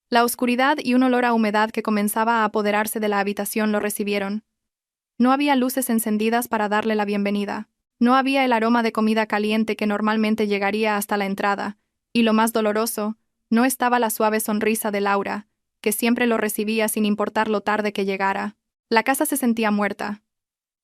La oscuridad y un olor a humedad que comenzaba a apoderarse de la habitación lo recibieron. No había luces encendidas para darle la bienvenida. No había el aroma de comida caliente que normalmente llegaría hasta la entrada, y lo más doloroso, no estaba la suave sonrisa de Laura, que siempre lo recibía sin importar lo tarde que llegara. La casa se sentía muerta,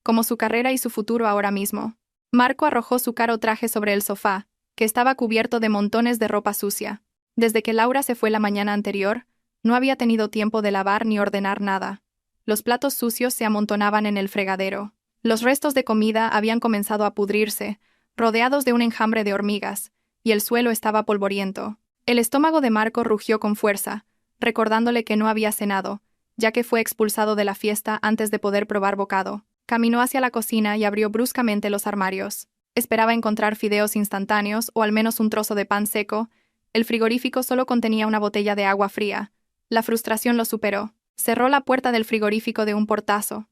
como su carrera y su futuro ahora mismo. Marco arrojó su caro traje sobre el sofá, que estaba cubierto de montones de ropa sucia. Desde que Laura se fue la mañana anterior, no había tenido tiempo de lavar ni ordenar nada. Los platos sucios se amontonaban en el fregadero. Los restos de comida habían comenzado a pudrirse, rodeados de un enjambre de hormigas, y el suelo estaba polvoriento. El estómago de Marco rugió con fuerza, recordándole que no había cenado, ya que fue expulsado de la fiesta antes de poder probar bocado. Caminó hacia la cocina y abrió bruscamente los armarios. Esperaba encontrar fideos instantáneos o al menos un trozo de pan seco. El frigorífico solo contenía una botella de agua fría. La frustración lo superó. Cerró la puerta del frigorífico de un portazo,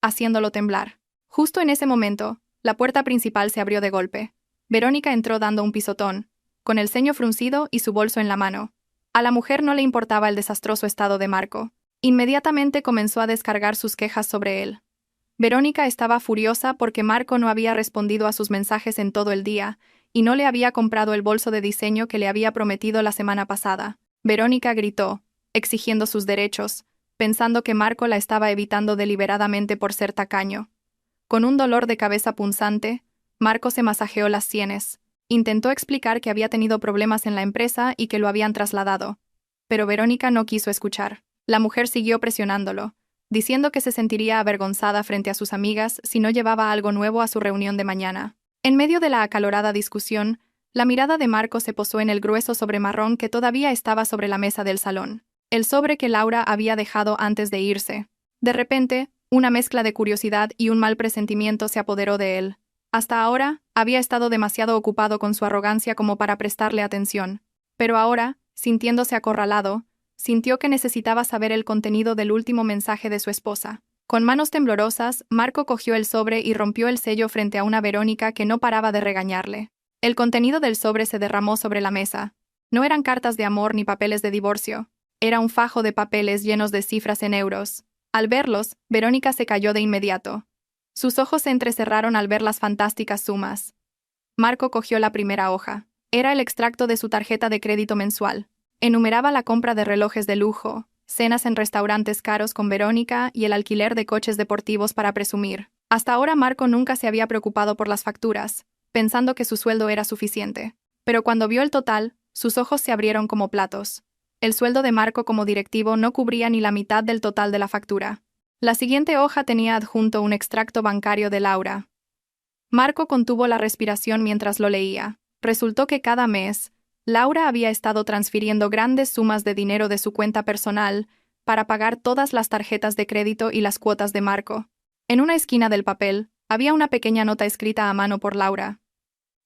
haciéndolo temblar. Justo en ese momento, la puerta principal se abrió de golpe. Verónica entró dando un pisotón, con el ceño fruncido y su bolso en la mano. A la mujer no le importaba el desastroso estado de Marco. Inmediatamente comenzó a descargar sus quejas sobre él. Verónica estaba furiosa porque Marco no había respondido a sus mensajes en todo el día y no le había comprado el bolso de diseño que le había prometido la semana pasada. Verónica gritó, exigiendo sus derechos, pensando que Marco la estaba evitando deliberadamente por ser tacaño. Con un dolor de cabeza punzante, Marco se masajeó las sienes. Intentó explicar que había tenido problemas en la empresa y que lo habían trasladado. Pero Verónica no quiso escuchar. La mujer siguió presionándolo, diciendo que se sentiría avergonzada frente a sus amigas si no llevaba algo nuevo a su reunión de mañana. En medio de la acalorada discusión, la mirada de Marco se posó en el grueso sobre marrón que todavía estaba sobre la mesa del salón, el sobre que Laura había dejado antes de irse. De repente, una mezcla de curiosidad y un mal presentimiento se apoderó de él. Hasta ahora, había estado demasiado ocupado con su arrogancia como para prestarle atención. Pero ahora, sintiéndose acorralado, sintió que necesitaba saber el contenido del último mensaje de su esposa. Con manos temblorosas, Marco cogió el sobre y rompió el sello frente a una Verónica que no paraba de regañarle. El contenido del sobre se derramó sobre la mesa. No eran cartas de amor ni papeles de divorcio. Era un fajo de papeles llenos de cifras en euros. Al verlos, Verónica se cayó de inmediato. Sus ojos se entrecerraron al ver las fantásticas sumas. Marco cogió la primera hoja. Era el extracto de su tarjeta de crédito mensual. Enumeraba la compra de relojes de lujo, cenas en restaurantes caros con Verónica y el alquiler de coches deportivos para presumir. Hasta ahora Marco nunca se había preocupado por las facturas, pensando que su sueldo era suficiente. Pero cuando vio el total, sus ojos se abrieron como platos. El sueldo de Marco como directivo no cubría ni la mitad del total de la factura. La siguiente hoja tenía adjunto un extracto bancario de Laura. Marco contuvo la respiración mientras lo leía. Resultó que cada mes, Laura había estado transfiriendo grandes sumas de dinero de su cuenta personal para pagar todas las tarjetas de crédito y las cuotas de Marco. En una esquina del papel, había una pequeña nota escrita a mano por Laura.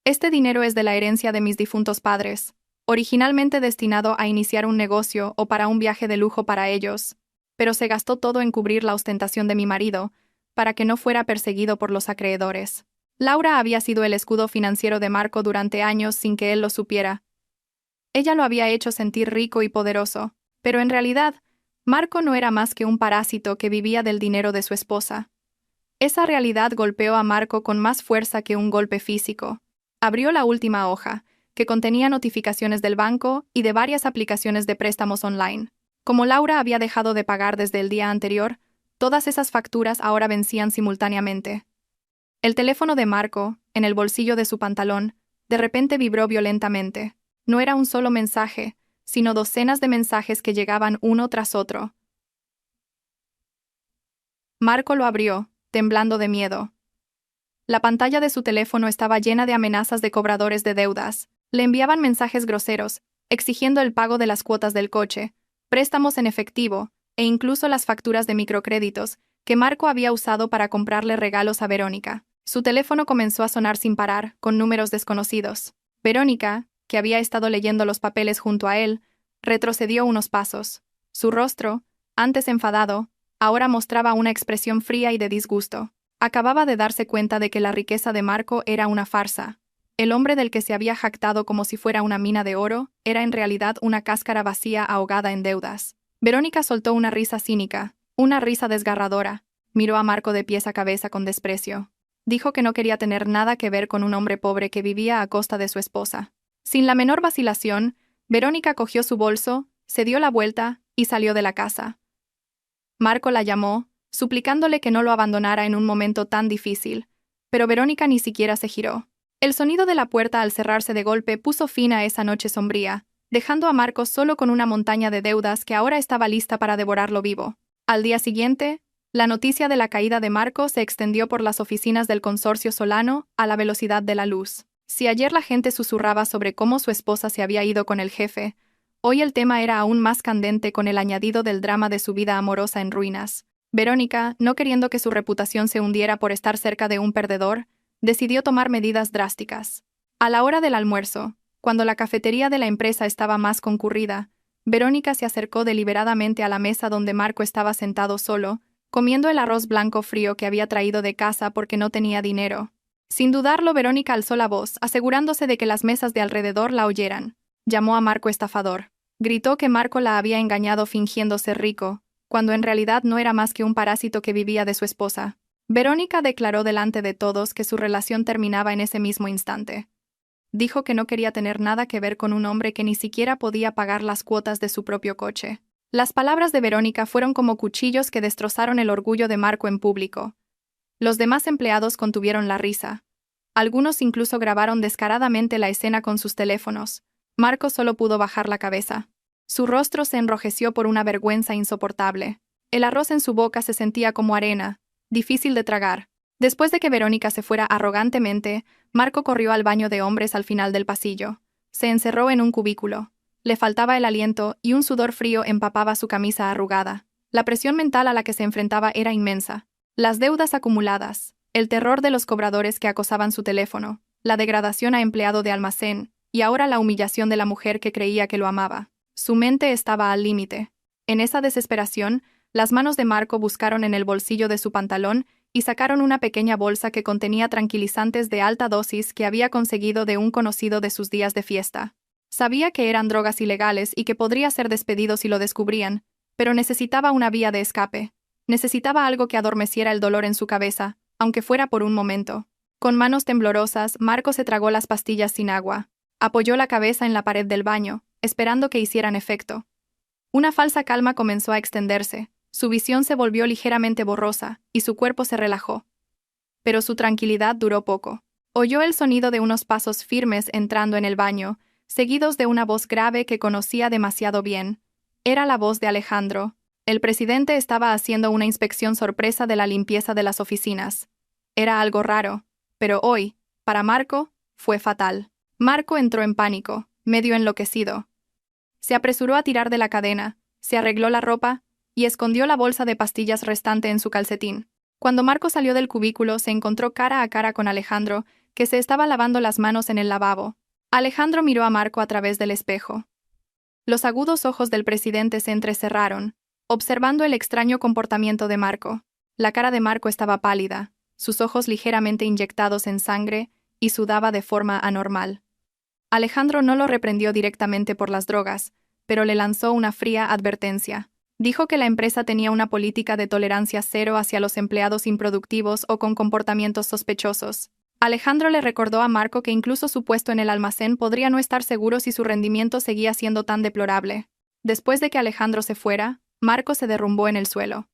Este dinero es de la herencia de mis difuntos padres, originalmente destinado a iniciar un negocio o para un viaje de lujo para ellos, pero se gastó todo en cubrir la ostentación de mi marido, para que no fuera perseguido por los acreedores. Laura había sido el escudo financiero de Marco durante años sin que él lo supiera. Ella lo había hecho sentir rico y poderoso, pero en realidad, Marco no era más que un parásito que vivía del dinero de su esposa. Esa realidad golpeó a Marco con más fuerza que un golpe físico. Abrió la última hoja, que contenía notificaciones del banco y de varias aplicaciones de préstamos online. Como Laura había dejado de pagar desde el día anterior, todas esas facturas ahora vencían simultáneamente. El teléfono de Marco, en el bolsillo de su pantalón, de repente vibró violentamente. No era un solo mensaje, sino docenas de mensajes que llegaban uno tras otro. Marco lo abrió, temblando de miedo. La pantalla de su teléfono estaba llena de amenazas de cobradores de deudas. Le enviaban mensajes groseros, exigiendo el pago de las cuotas del coche, préstamos en efectivo, e incluso las facturas de microcréditos, que Marco había usado para comprarle regalos a Verónica. Su teléfono comenzó a sonar sin parar, con números desconocidos. Verónica, que había estado leyendo los papeles junto a él, retrocedió unos pasos. Su rostro, antes enfadado, ahora mostraba una expresión fría y de disgusto. Acababa de darse cuenta de que la riqueza de Marco era una farsa. El hombre del que se había jactado como si fuera una mina de oro era en realidad una cáscara vacía ahogada en deudas. Verónica soltó una risa cínica, una risa desgarradora. Miró a Marco de pies a cabeza con desprecio. Dijo que no quería tener nada que ver con un hombre pobre que vivía a costa de su esposa. Sin la menor vacilación, Verónica cogió su bolso, se dio la vuelta y salió de la casa. Marco la llamó, suplicándole que no lo abandonara en un momento tan difícil, pero Verónica ni siquiera se giró. El sonido de la puerta al cerrarse de golpe puso fin a esa noche sombría, dejando a Marco solo con una montaña de deudas que ahora estaba lista para devorarlo vivo. Al día siguiente, la noticia de la caída de Marco se extendió por las oficinas del consorcio Solano a la velocidad de la luz. Si ayer la gente susurraba sobre cómo su esposa se había ido con el jefe, hoy el tema era aún más candente con el añadido del drama de su vida amorosa en ruinas. Verónica, no queriendo que su reputación se hundiera por estar cerca de un perdedor, decidió tomar medidas drásticas. A la hora del almuerzo, cuando la cafetería de la empresa estaba más concurrida, Verónica se acercó deliberadamente a la mesa donde Marco estaba sentado solo, comiendo el arroz blanco frío que había traído de casa porque no tenía dinero. Sin dudarlo, Verónica alzó la voz, asegurándose de que las mesas de alrededor la oyeran. Llamó a Marco estafador. Gritó que Marco la había engañado fingiendo ser rico, cuando en realidad no era más que un parásito que vivía de su esposa. Verónica declaró delante de todos que su relación terminaba en ese mismo instante. Dijo que no quería tener nada que ver con un hombre que ni siquiera podía pagar las cuotas de su propio coche. Las palabras de Verónica fueron como cuchillos que destrozaron el orgullo de Marco en público. Los demás empleados contuvieron la risa. Algunos incluso grabaron descaradamente la escena con sus teléfonos. Marco solo pudo bajar la cabeza. Su rostro se enrojeció por una vergüenza insoportable. El arroz en su boca se sentía como arena, difícil de tragar. Después de que Verónica se fuera arrogantemente, Marco corrió al baño de hombres al final del pasillo. Se encerró en un cubículo. Le faltaba el aliento y un sudor frío empapaba su camisa arrugada. La presión mental a la que se enfrentaba era inmensa. Las deudas acumuladas, el terror de los cobradores que acosaban su teléfono, la degradación a empleado de almacén, y ahora la humillación de la mujer que creía que lo amaba. Su mente estaba al límite. En esa desesperación, las manos de Marco buscaron en el bolsillo de su pantalón y sacaron una pequeña bolsa que contenía tranquilizantes de alta dosis que había conseguido de un conocido de sus días de fiesta. Sabía que eran drogas ilegales y que podría ser despedido si lo descubrían, pero necesitaba una vía de escape. Necesitaba algo que adormeciera el dolor en su cabeza, aunque fuera por un momento. Con manos temblorosas, Marco se tragó las pastillas sin agua. Apoyó la cabeza en la pared del baño, esperando que hicieran efecto. Una falsa calma comenzó a extenderse, su visión se volvió ligeramente borrosa, y su cuerpo se relajó. Pero su tranquilidad duró poco. Oyó el sonido de unos pasos firmes entrando en el baño, seguidos de una voz grave que conocía demasiado bien. Era la voz de Alejandro. El presidente estaba haciendo una inspección sorpresa de la limpieza de las oficinas. Era algo raro, pero hoy, para Marco, fue fatal. Marco entró en pánico, medio enloquecido. Se apresuró a tirar de la cadena, se arregló la ropa y escondió la bolsa de pastillas restante en su calcetín. Cuando Marco salió del cubículo, se encontró cara a cara con Alejandro, que se estaba lavando las manos en el lavabo. Alejandro miró a Marco a través del espejo. Los agudos ojos del presidente se entrecerraron, observando el extraño comportamiento de Marco. La cara de Marco estaba pálida, sus ojos ligeramente inyectados en sangre, y sudaba de forma anormal. Alejandro no lo reprendió directamente por las drogas, pero le lanzó una fría advertencia. Dijo que la empresa tenía una política de tolerancia cero hacia los empleados improductivos o con comportamientos sospechosos. Alejandro le recordó a Marco que incluso su puesto en el almacén podría no estar seguro si su rendimiento seguía siendo tan deplorable. Después de que Alejandro se fuera, Marco se derrumbó en el suelo.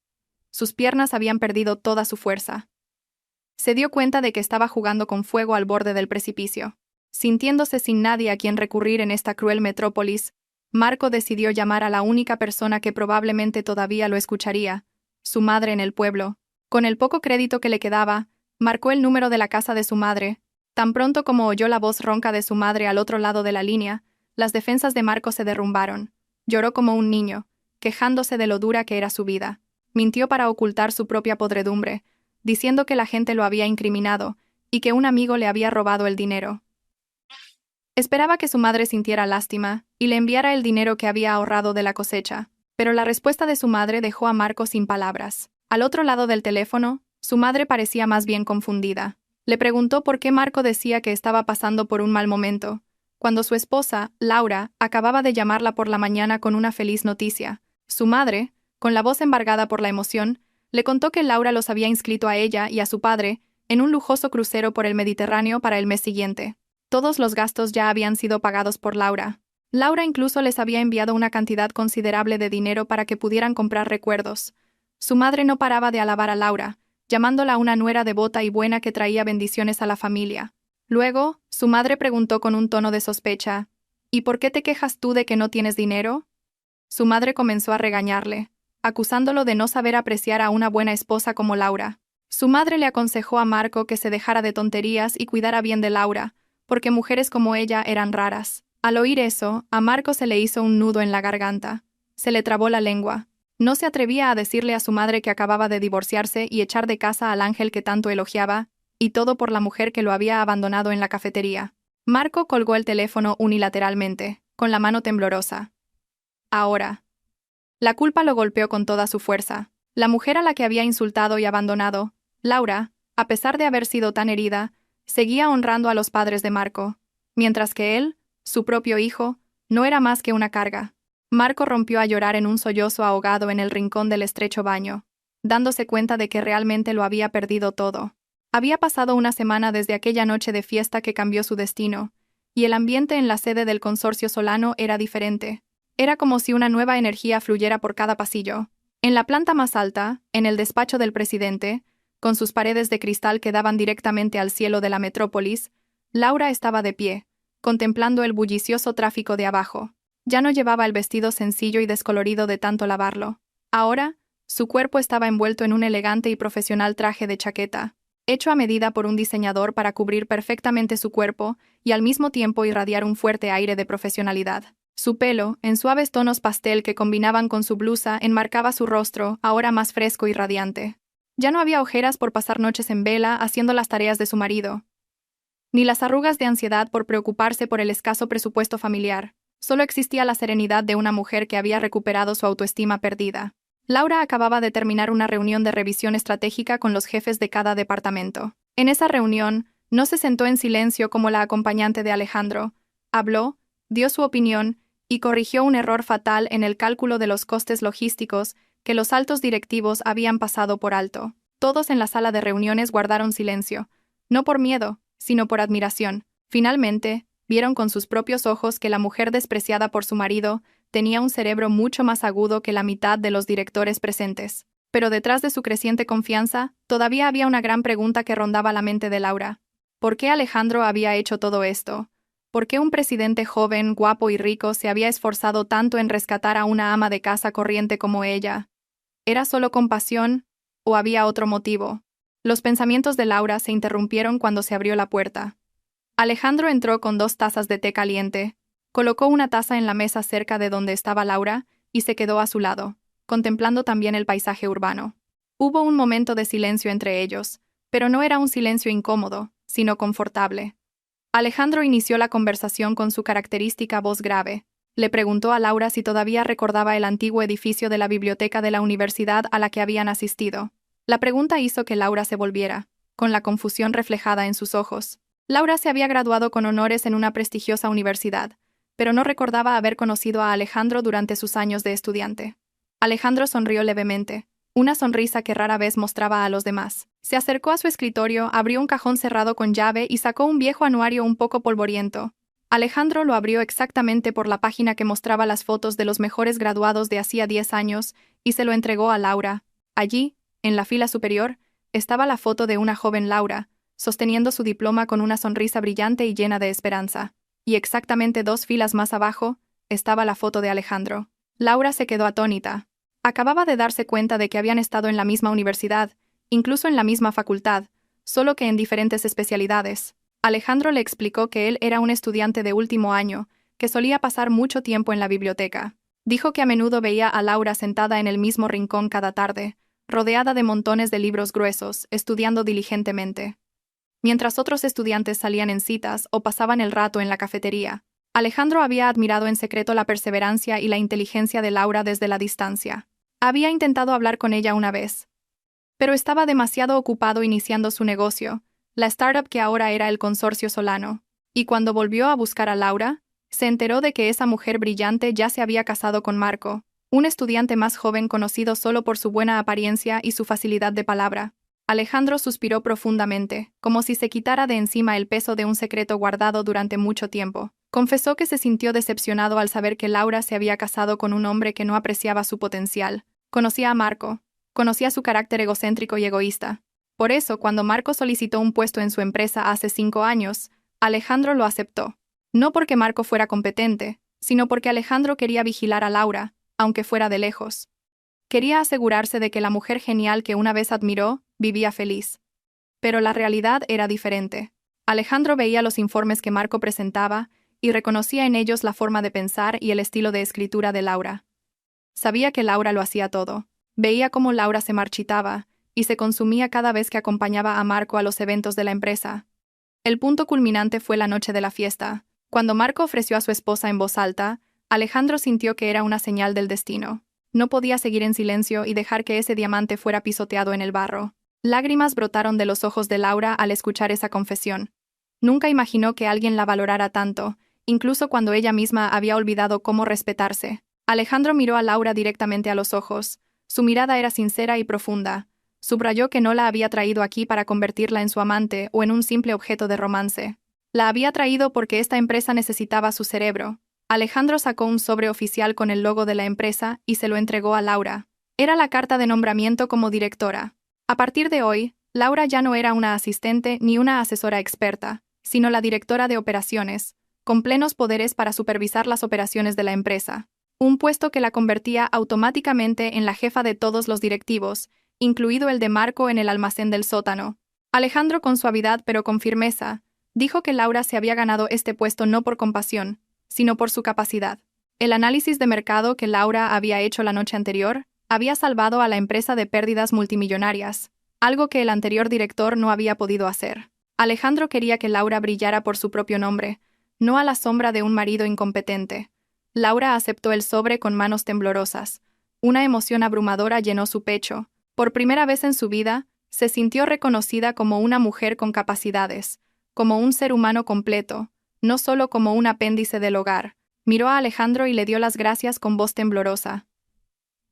Sus piernas habían perdido toda su fuerza. Se dio cuenta de que estaba jugando con fuego al borde del precipicio. Sintiéndose sin nadie a quien recurrir en esta cruel metrópolis, Marco decidió llamar a la única persona que probablemente todavía lo escucharía, su madre en el pueblo. Con el poco crédito que le quedaba, marcó el número de la casa de su madre. Tan pronto como oyó la voz ronca de su madre al otro lado de la línea, las defensas de Marco se derrumbaron. Lloró como un niño, quejándose de lo dura que era su vida. Mintió para ocultar su propia podredumbre, diciendo que la gente lo había incriminado y que un amigo le había robado el dinero. Esperaba que su madre sintiera lástima y le enviara el dinero que había ahorrado de la cosecha, pero la respuesta de su madre dejó a Marco sin palabras. Al otro lado del teléfono, su madre parecía más bien confundida. Le preguntó por qué Marco decía que estaba pasando por un mal momento, cuando su esposa, Laura, acababa de llamarla por la mañana con una feliz noticia. Su madre, con la voz embargada por la emoción, le contó que Laura los había inscrito a ella y a su padre en un lujoso crucero por el Mediterráneo para el mes siguiente. Todos los gastos ya habían sido pagados por Laura. Laura incluso les había enviado una cantidad considerable de dinero para que pudieran comprar recuerdos. Su madre no paraba de alabar a Laura, llamándola una nuera devota y buena que traía bendiciones a la familia. Luego, su madre preguntó con un tono de sospecha, ¿y por qué te quejas tú de que no tienes dinero? Su madre comenzó a regañarle, acusándolo de no saber apreciar a una buena esposa como Laura. Su madre le aconsejó a Marco que se dejara de tonterías y cuidara bien de Laura, porque mujeres como ella eran raras. Al oír eso, a Marco se le hizo un nudo en la garganta. Se le trabó la lengua. No se atrevía a decirle a su madre que acababa de divorciarse y echar de casa al ángel que tanto elogiaba, y todo por la mujer que lo había abandonado en la cafetería. Marco colgó el teléfono unilateralmente, con la mano temblorosa. Ahora. La culpa lo golpeó con toda su fuerza. La mujer a la que había insultado y abandonado, Laura, a pesar de haber sido tan herida, seguía honrando a los padres de Marco, mientras que él, su propio hijo, no era más que una carga. Marco rompió a llorar en un sollozo ahogado en el rincón del estrecho baño, dándose cuenta de que realmente lo había perdido todo. Había pasado una semana desde aquella noche de fiesta que cambió su destino, y el ambiente en la sede del consorcio Solano era diferente. Era como si una nueva energía fluyera por cada pasillo. En la planta más alta, en el despacho del presidente, con sus paredes de cristal que daban directamente al cielo de la metrópolis, Laura estaba de pie, contemplando el bullicioso tráfico de abajo. Ya no llevaba el vestido sencillo y descolorido de tanto lavarlo. Ahora, Su cuerpo estaba envuelto en un elegante y profesional traje de chaqueta, hecho a medida por un diseñador para cubrir perfectamente su cuerpo y al mismo tiempo irradiar un fuerte aire de profesionalidad. Su pelo, en suaves tonos pastel que combinaban con su blusa, enmarcaba su rostro, ahora más fresco y radiante. Ya no había ojeras por pasar noches en vela haciendo las tareas de su marido, ni las arrugas de ansiedad por preocuparse por el escaso presupuesto familiar. Solo existía la serenidad de una mujer que había recuperado su autoestima perdida. Laura acababa de terminar una reunión de revisión estratégica con los jefes de cada departamento. En esa reunión, no se sentó en silencio como la acompañante de Alejandro. Habló, dio su opinión y corrigió un error fatal en el cálculo de los costes logísticos que los altos directivos habían pasado por alto. Todos en la sala de reuniones guardaron silencio, no por miedo, sino por admiración. Finalmente, vieron con sus propios ojos que la mujer despreciada por su marido tenía un cerebro mucho más agudo que la mitad de los directores presentes. Pero detrás de su creciente confianza, todavía había una gran pregunta que rondaba la mente de Laura. ¿Por qué Alejandro había hecho todo esto? ¿Por qué un presidente joven, guapo y rico se había esforzado tanto en rescatar a una ama de casa corriente como ella? ¿Era solo compasión o había otro motivo? Los pensamientos de Laura se interrumpieron cuando se abrió la puerta. Alejandro entró con 2 tazas de té caliente, colocó una taza en la mesa cerca de donde estaba Laura y se quedó a su lado, contemplando también el paisaje urbano. Hubo un momento de silencio entre ellos, pero no era un silencio incómodo, sino confortable. Alejandro inició la conversación con su característica voz grave. Le preguntó a Laura si todavía recordaba el antiguo edificio de la biblioteca de la universidad a la que habían asistido. La pregunta hizo que Laura se volviera, con la confusión reflejada en sus ojos. Laura se había graduado con honores en una prestigiosa universidad, pero no recordaba haber conocido a Alejandro durante sus años de estudiante. Alejandro sonrió levemente, una sonrisa que rara vez mostraba a los demás. Se acercó a su escritorio, abrió un cajón cerrado con llave y sacó un viejo anuario un poco polvoriento. Alejandro lo abrió exactamente por la página que mostraba las fotos de los mejores graduados de hacía 10 años y se lo entregó a Laura. Allí, en la fila superior, estaba la foto de una joven Laura, sosteniendo su diploma con una sonrisa brillante y llena de esperanza. Y exactamente 2 filas más abajo, estaba la foto de Alejandro. Laura se quedó atónita. Acababa de darse cuenta de que habían estado en la misma universidad, incluso en la misma facultad, solo que en diferentes especialidades. Alejandro le explicó que él era un estudiante de último año, que solía pasar mucho tiempo en la biblioteca. Dijo que a menudo veía a Laura sentada en el mismo rincón cada tarde, rodeada de montones de libros gruesos, estudiando diligentemente. Mientras otros estudiantes salían en citas o pasaban el rato en la cafetería, Alejandro había admirado en secreto la perseverancia y la inteligencia de Laura desde la distancia. Había intentado hablar con ella una vez, pero estaba demasiado ocupado iniciando su negocio, la startup que ahora era el Consorcio Solano, y cuando volvió a buscar a Laura, se enteró de que esa mujer brillante ya se había casado con Marco, un estudiante más joven conocido solo por su buena apariencia y su facilidad de palabra. Alejandro suspiró profundamente, como si se quitara de encima el peso de un secreto guardado durante mucho tiempo. Confesó que se sintió decepcionado al saber que Laura se había casado con un hombre que no apreciaba su potencial. Conocía a Marco, conocía su carácter egocéntrico y egoísta. Por eso, cuando Marco solicitó un puesto en su empresa hace 5 años, Alejandro lo aceptó. No porque Marco fuera competente, sino porque Alejandro quería vigilar a Laura, aunque fuera de lejos. Quería asegurarse de que la mujer genial que una vez admiró vivía feliz. Pero la realidad era diferente. Alejandro veía los informes que Marco presentaba y reconocía en ellos la forma de pensar y el estilo de escritura de Laura. Sabía que Laura lo hacía todo. Veía cómo Laura se marchitaba y se consumía cada vez que acompañaba a Marco a los eventos de la empresa. El punto culminante fue la noche de la fiesta. Cuando Marco ofreció a su esposa en voz alta, Alejandro sintió que era una señal del destino. No podía seguir en silencio y dejar que ese diamante fuera pisoteado en el barro. Lágrimas brotaron de los ojos de Laura al escuchar esa confesión. Nunca imaginó que alguien la valorara tanto, incluso cuando ella misma había olvidado cómo respetarse. Alejandro miró a Laura directamente a los ojos. Su mirada era sincera y profunda. Subrayó que no la había traído aquí para convertirla en su amante o en un simple objeto de romance. La había traído porque esta empresa necesitaba su cerebro. Alejandro sacó un sobre oficial con el logo de la empresa y se lo entregó a Laura. Era la carta de nombramiento como directora. A partir de hoy, Laura ya no era una asistente ni una asesora experta, sino la directora de operaciones, con plenos poderes para supervisar las operaciones de la empresa. un puesto que la convertía automáticamente en la jefa de todos los directivos, incluido el de Marco en el almacén del sótano. Alejandro, con suavidad pero con firmeza, dijo que Laura se había ganado este puesto no por compasión, sino por su capacidad. El análisis de mercado que Laura había hecho la noche anterior había salvado a la empresa de pérdidas multimillonarias, algo que el anterior director no había podido hacer. Alejandro quería que Laura brillara por su propio nombre, no a la sombra de un marido incompetente. Laura aceptó el sobre con manos temblorosas. Una emoción abrumadora llenó su pecho. Por primera vez en su vida, se sintió reconocida como una mujer con capacidades, como un ser humano completo, no solo como un apéndice del hogar. Miró a Alejandro y le dio las gracias con voz temblorosa.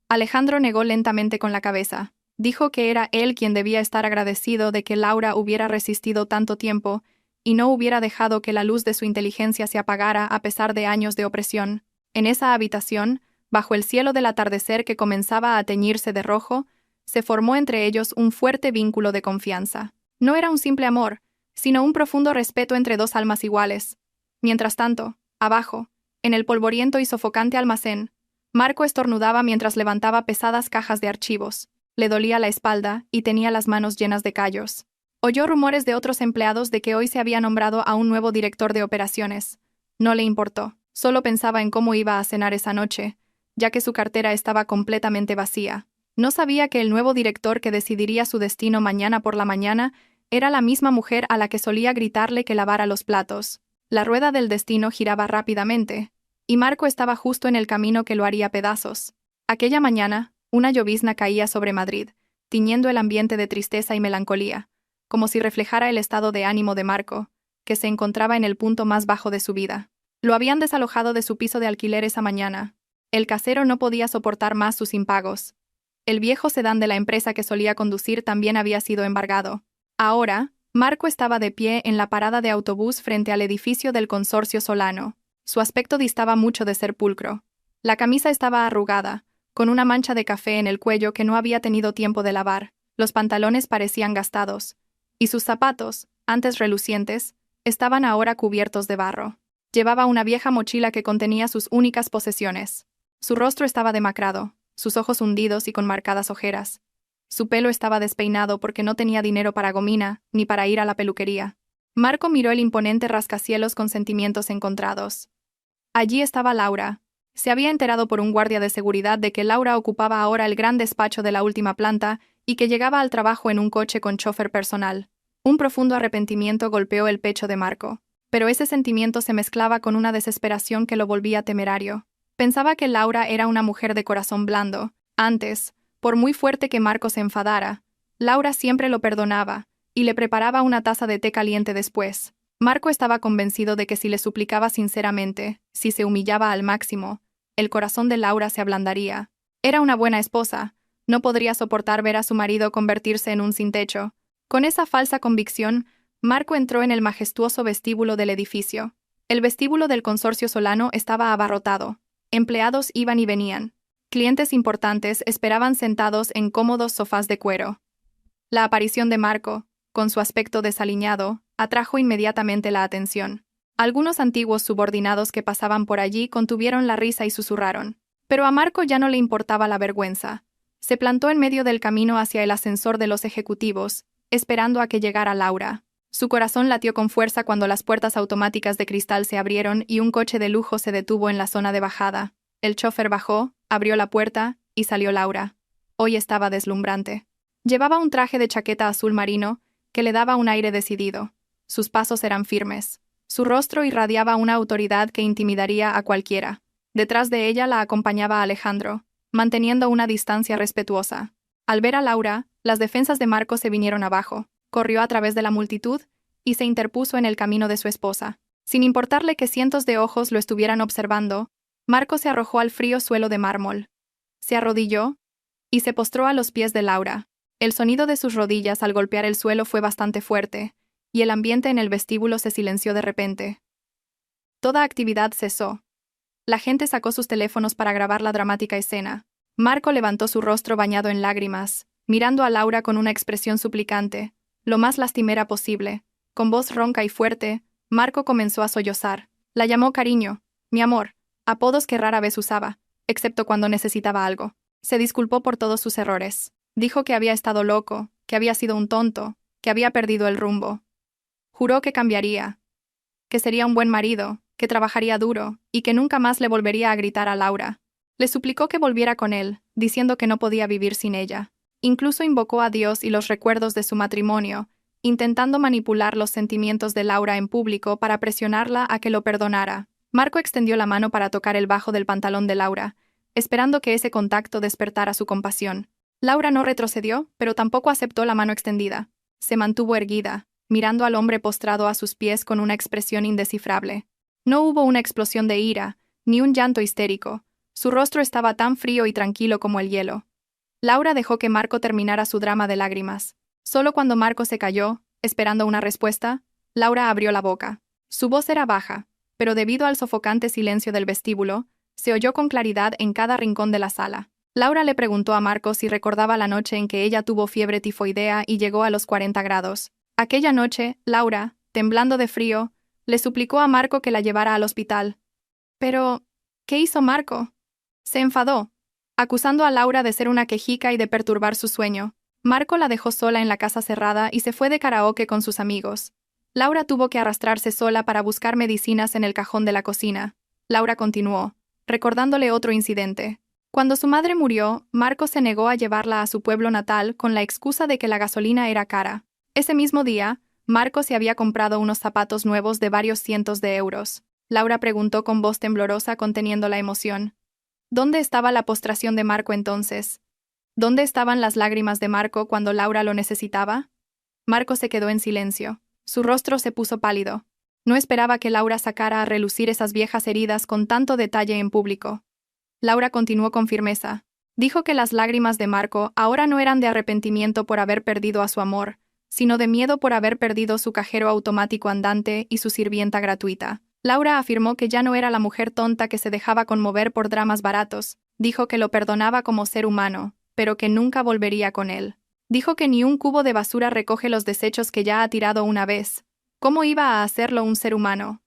Alejandro negó lentamente con la cabeza. Dijo que era él quien debía estar agradecido de que Laura hubiera resistido tanto tiempo y no hubiera dejado que la luz de su inteligencia se apagara a pesar de años de opresión. En esa habitación, bajo el cielo del atardecer que comenzaba a teñirse de rojo, se formó entre ellos un fuerte vínculo de confianza. No era un simple amor, sino un profundo respeto entre dos almas iguales. Mientras tanto, abajo, en el polvoriento y sofocante almacén, Marco estornudaba mientras levantaba pesadas cajas de archivos. Le dolía la espalda y tenía las manos llenas de callos. Oyó rumores de otros empleados de que hoy se había nombrado a un nuevo director de operaciones. No le importó, solo pensaba en cómo iba a cenar esa noche, ya que su cartera estaba completamente vacía. No sabía que el nuevo director que decidiría su destino mañana por la mañana era la misma mujer a la que solía gritarle que lavara los platos. La rueda del destino giraba rápidamente, y Marco estaba justo en el camino que lo haría pedazos. Aquella mañana, una llovizna caía sobre Madrid, tiñendo el ambiente de tristeza y melancolía, como si reflejara el estado de ánimo de Marco, que se encontraba en el punto más bajo de su vida. Lo habían desalojado de su piso de alquiler esa mañana. El casero no podía soportar más sus impagos. El viejo sedán de la empresa que solía conducir también había sido embargado. Ahora, Marco estaba de pie en la parada de autobús frente al edificio del Consorcio Solano. Su aspecto distaba mucho de ser pulcro. La camisa estaba arrugada, con una mancha de café en el cuello que no había tenido tiempo de lavar. Los pantalones parecían gastados, y sus zapatos, antes relucientes, estaban ahora cubiertos de barro. Llevaba una vieja mochila que contenía sus únicas posesiones. Su rostro estaba demacrado, sus ojos hundidos y con marcadas ojeras. Su pelo estaba despeinado porque no tenía dinero para gomina ni para ir a la peluquería. Marco miró el imponente rascacielos con sentimientos encontrados. Allí estaba Laura. Se había enterado por un guardia de seguridad de que Laura ocupaba ahora el gran despacho de la última planta y que llegaba al trabajo en un coche con chofer personal. Un profundo arrepentimiento golpeó el pecho de Marco, pero ese sentimiento se mezclaba con una desesperación que lo volvía temerario. Pensaba que Laura era una mujer de corazón blando. Antes, por muy fuerte que Marco se enfadara, Laura siempre lo perdonaba y le preparaba una taza de té caliente después. Marco estaba convencido de que si le suplicaba sinceramente, si se humillaba al máximo, el corazón de Laura se ablandaría. Era una buena esposa, no podría soportar ver a su marido convertirse en un sin techo. Con esa falsa convicción, Marco entró en el majestuoso vestíbulo del edificio. El vestíbulo del Consorcio Solano estaba abarrotado. Empleados iban y venían. Clientes importantes esperaban sentados en cómodos sofás de cuero. La aparición de Marco, con su aspecto desaliñado, atrajo inmediatamente la atención. Algunos antiguos subordinados que pasaban por allí contuvieron la risa y susurraron. Pero a Marco ya no le importaba la vergüenza. Se plantó en medio del camino hacia el ascensor de los ejecutivos, esperando a que llegara Laura. Su corazón latió con fuerza cuando las puertas automáticas de cristal se abrieron y un coche de lujo se detuvo en la zona de bajada. El chofer bajó, abrió la puerta, y salió Laura. Hoy estaba deslumbrante. Llevaba un traje de chaqueta azul marino, que le daba un aire decidido. Sus pasos eran firmes. Su rostro irradiaba una autoridad que intimidaría a cualquiera. Detrás de ella la acompañaba Alejandro, manteniendo una distancia respetuosa. Al ver a Laura, las defensas de Marco se vinieron abajo. Corrió a través de la multitud y se interpuso en el camino de su esposa. Sin importarle que cientos de ojos lo estuvieran observando, Marco se arrojó al frío suelo de mármol. Se arrodilló y se postró a los pies de Laura. El sonido de sus rodillas al golpear el suelo fue bastante fuerte, y el ambiente en el vestíbulo se silenció de repente. Toda actividad cesó. La gente sacó sus teléfonos para grabar la dramática escena. Marco levantó su rostro bañado en lágrimas, mirando a Laura con una expresión suplicante, lo más lastimera posible. Con voz ronca y fuerte, Marco comenzó a sollozar. La llamó cariño, mi amor, apodos que rara vez usaba, excepto cuando necesitaba algo. Se disculpó por todos sus errores. Dijo que había estado loco, que había sido un tonto, que había perdido el rumbo. Juró que cambiaría, que sería un buen marido, que trabajaría duro, y que nunca más le volvería a gritar a Laura. Le suplicó que volviera con él, diciendo que no podía vivir sin ella. Incluso invocó a Dios y los recuerdos de su matrimonio, intentando manipular los sentimientos de Laura en público para presionarla a que lo perdonara. Marco extendió la mano para tocar el bajo del pantalón de Laura, esperando que ese contacto despertara su compasión. Laura no retrocedió, pero tampoco aceptó la mano extendida. Se mantuvo erguida, mirando al hombre postrado a sus pies con una expresión indescifrable. No hubo una explosión de ira, ni un llanto histérico. Su rostro estaba tan frío y tranquilo como el hielo. Laura dejó que Marco terminara su drama de lágrimas. Solo cuando Marco se calló, esperando una respuesta, Laura abrió la boca. Su voz era baja, pero debido al sofocante silencio del vestíbulo, se oyó con claridad en cada rincón de la sala. Laura le preguntó a Marco si recordaba la noche en que ella tuvo fiebre tifoidea y llegó a los 40 grados. Aquella noche, Laura, temblando de frío, le suplicó a Marco que la llevara al hospital. Pero, ¿qué hizo Marco? Se enfadó, acusando a Laura de ser una quejica y de perturbar su sueño. Marco la dejó sola en la casa cerrada y se fue de karaoke con sus amigos. Laura tuvo que arrastrarse sola para buscar medicinas en el cajón de la cocina. Laura continuó, recordándole otro incidente. Cuando su madre murió, Marco se negó a llevarla a su pueblo natal con la excusa de que la gasolina era cara. Ese mismo día, Marco se había comprado unos zapatos nuevos de varios cientos de euros. Laura preguntó con voz temblorosa conteniendo la emoción. ¿Dónde estaba la postración de Marco entonces? ¿Dónde estaban las lágrimas de Marco cuando Laura lo necesitaba? Marco se quedó en silencio. Su rostro se puso pálido. No esperaba que Laura sacara a relucir esas viejas heridas con tanto detalle en público. Laura continuó con firmeza. Dijo que las lágrimas de Marco ahora no eran de arrepentimiento por haber perdido a su amor, sino de miedo por haber perdido su cajero automático andante y su sirvienta gratuita. Laura afirmó que ya no era la mujer tonta que se dejaba conmover por dramas baratos. Dijo que lo perdonaba como ser humano, pero que nunca volvería con él. Dijo que ni un cubo de basura recoge los desechos que ya ha tirado una vez. ¿Cómo iba a hacerlo un ser humano?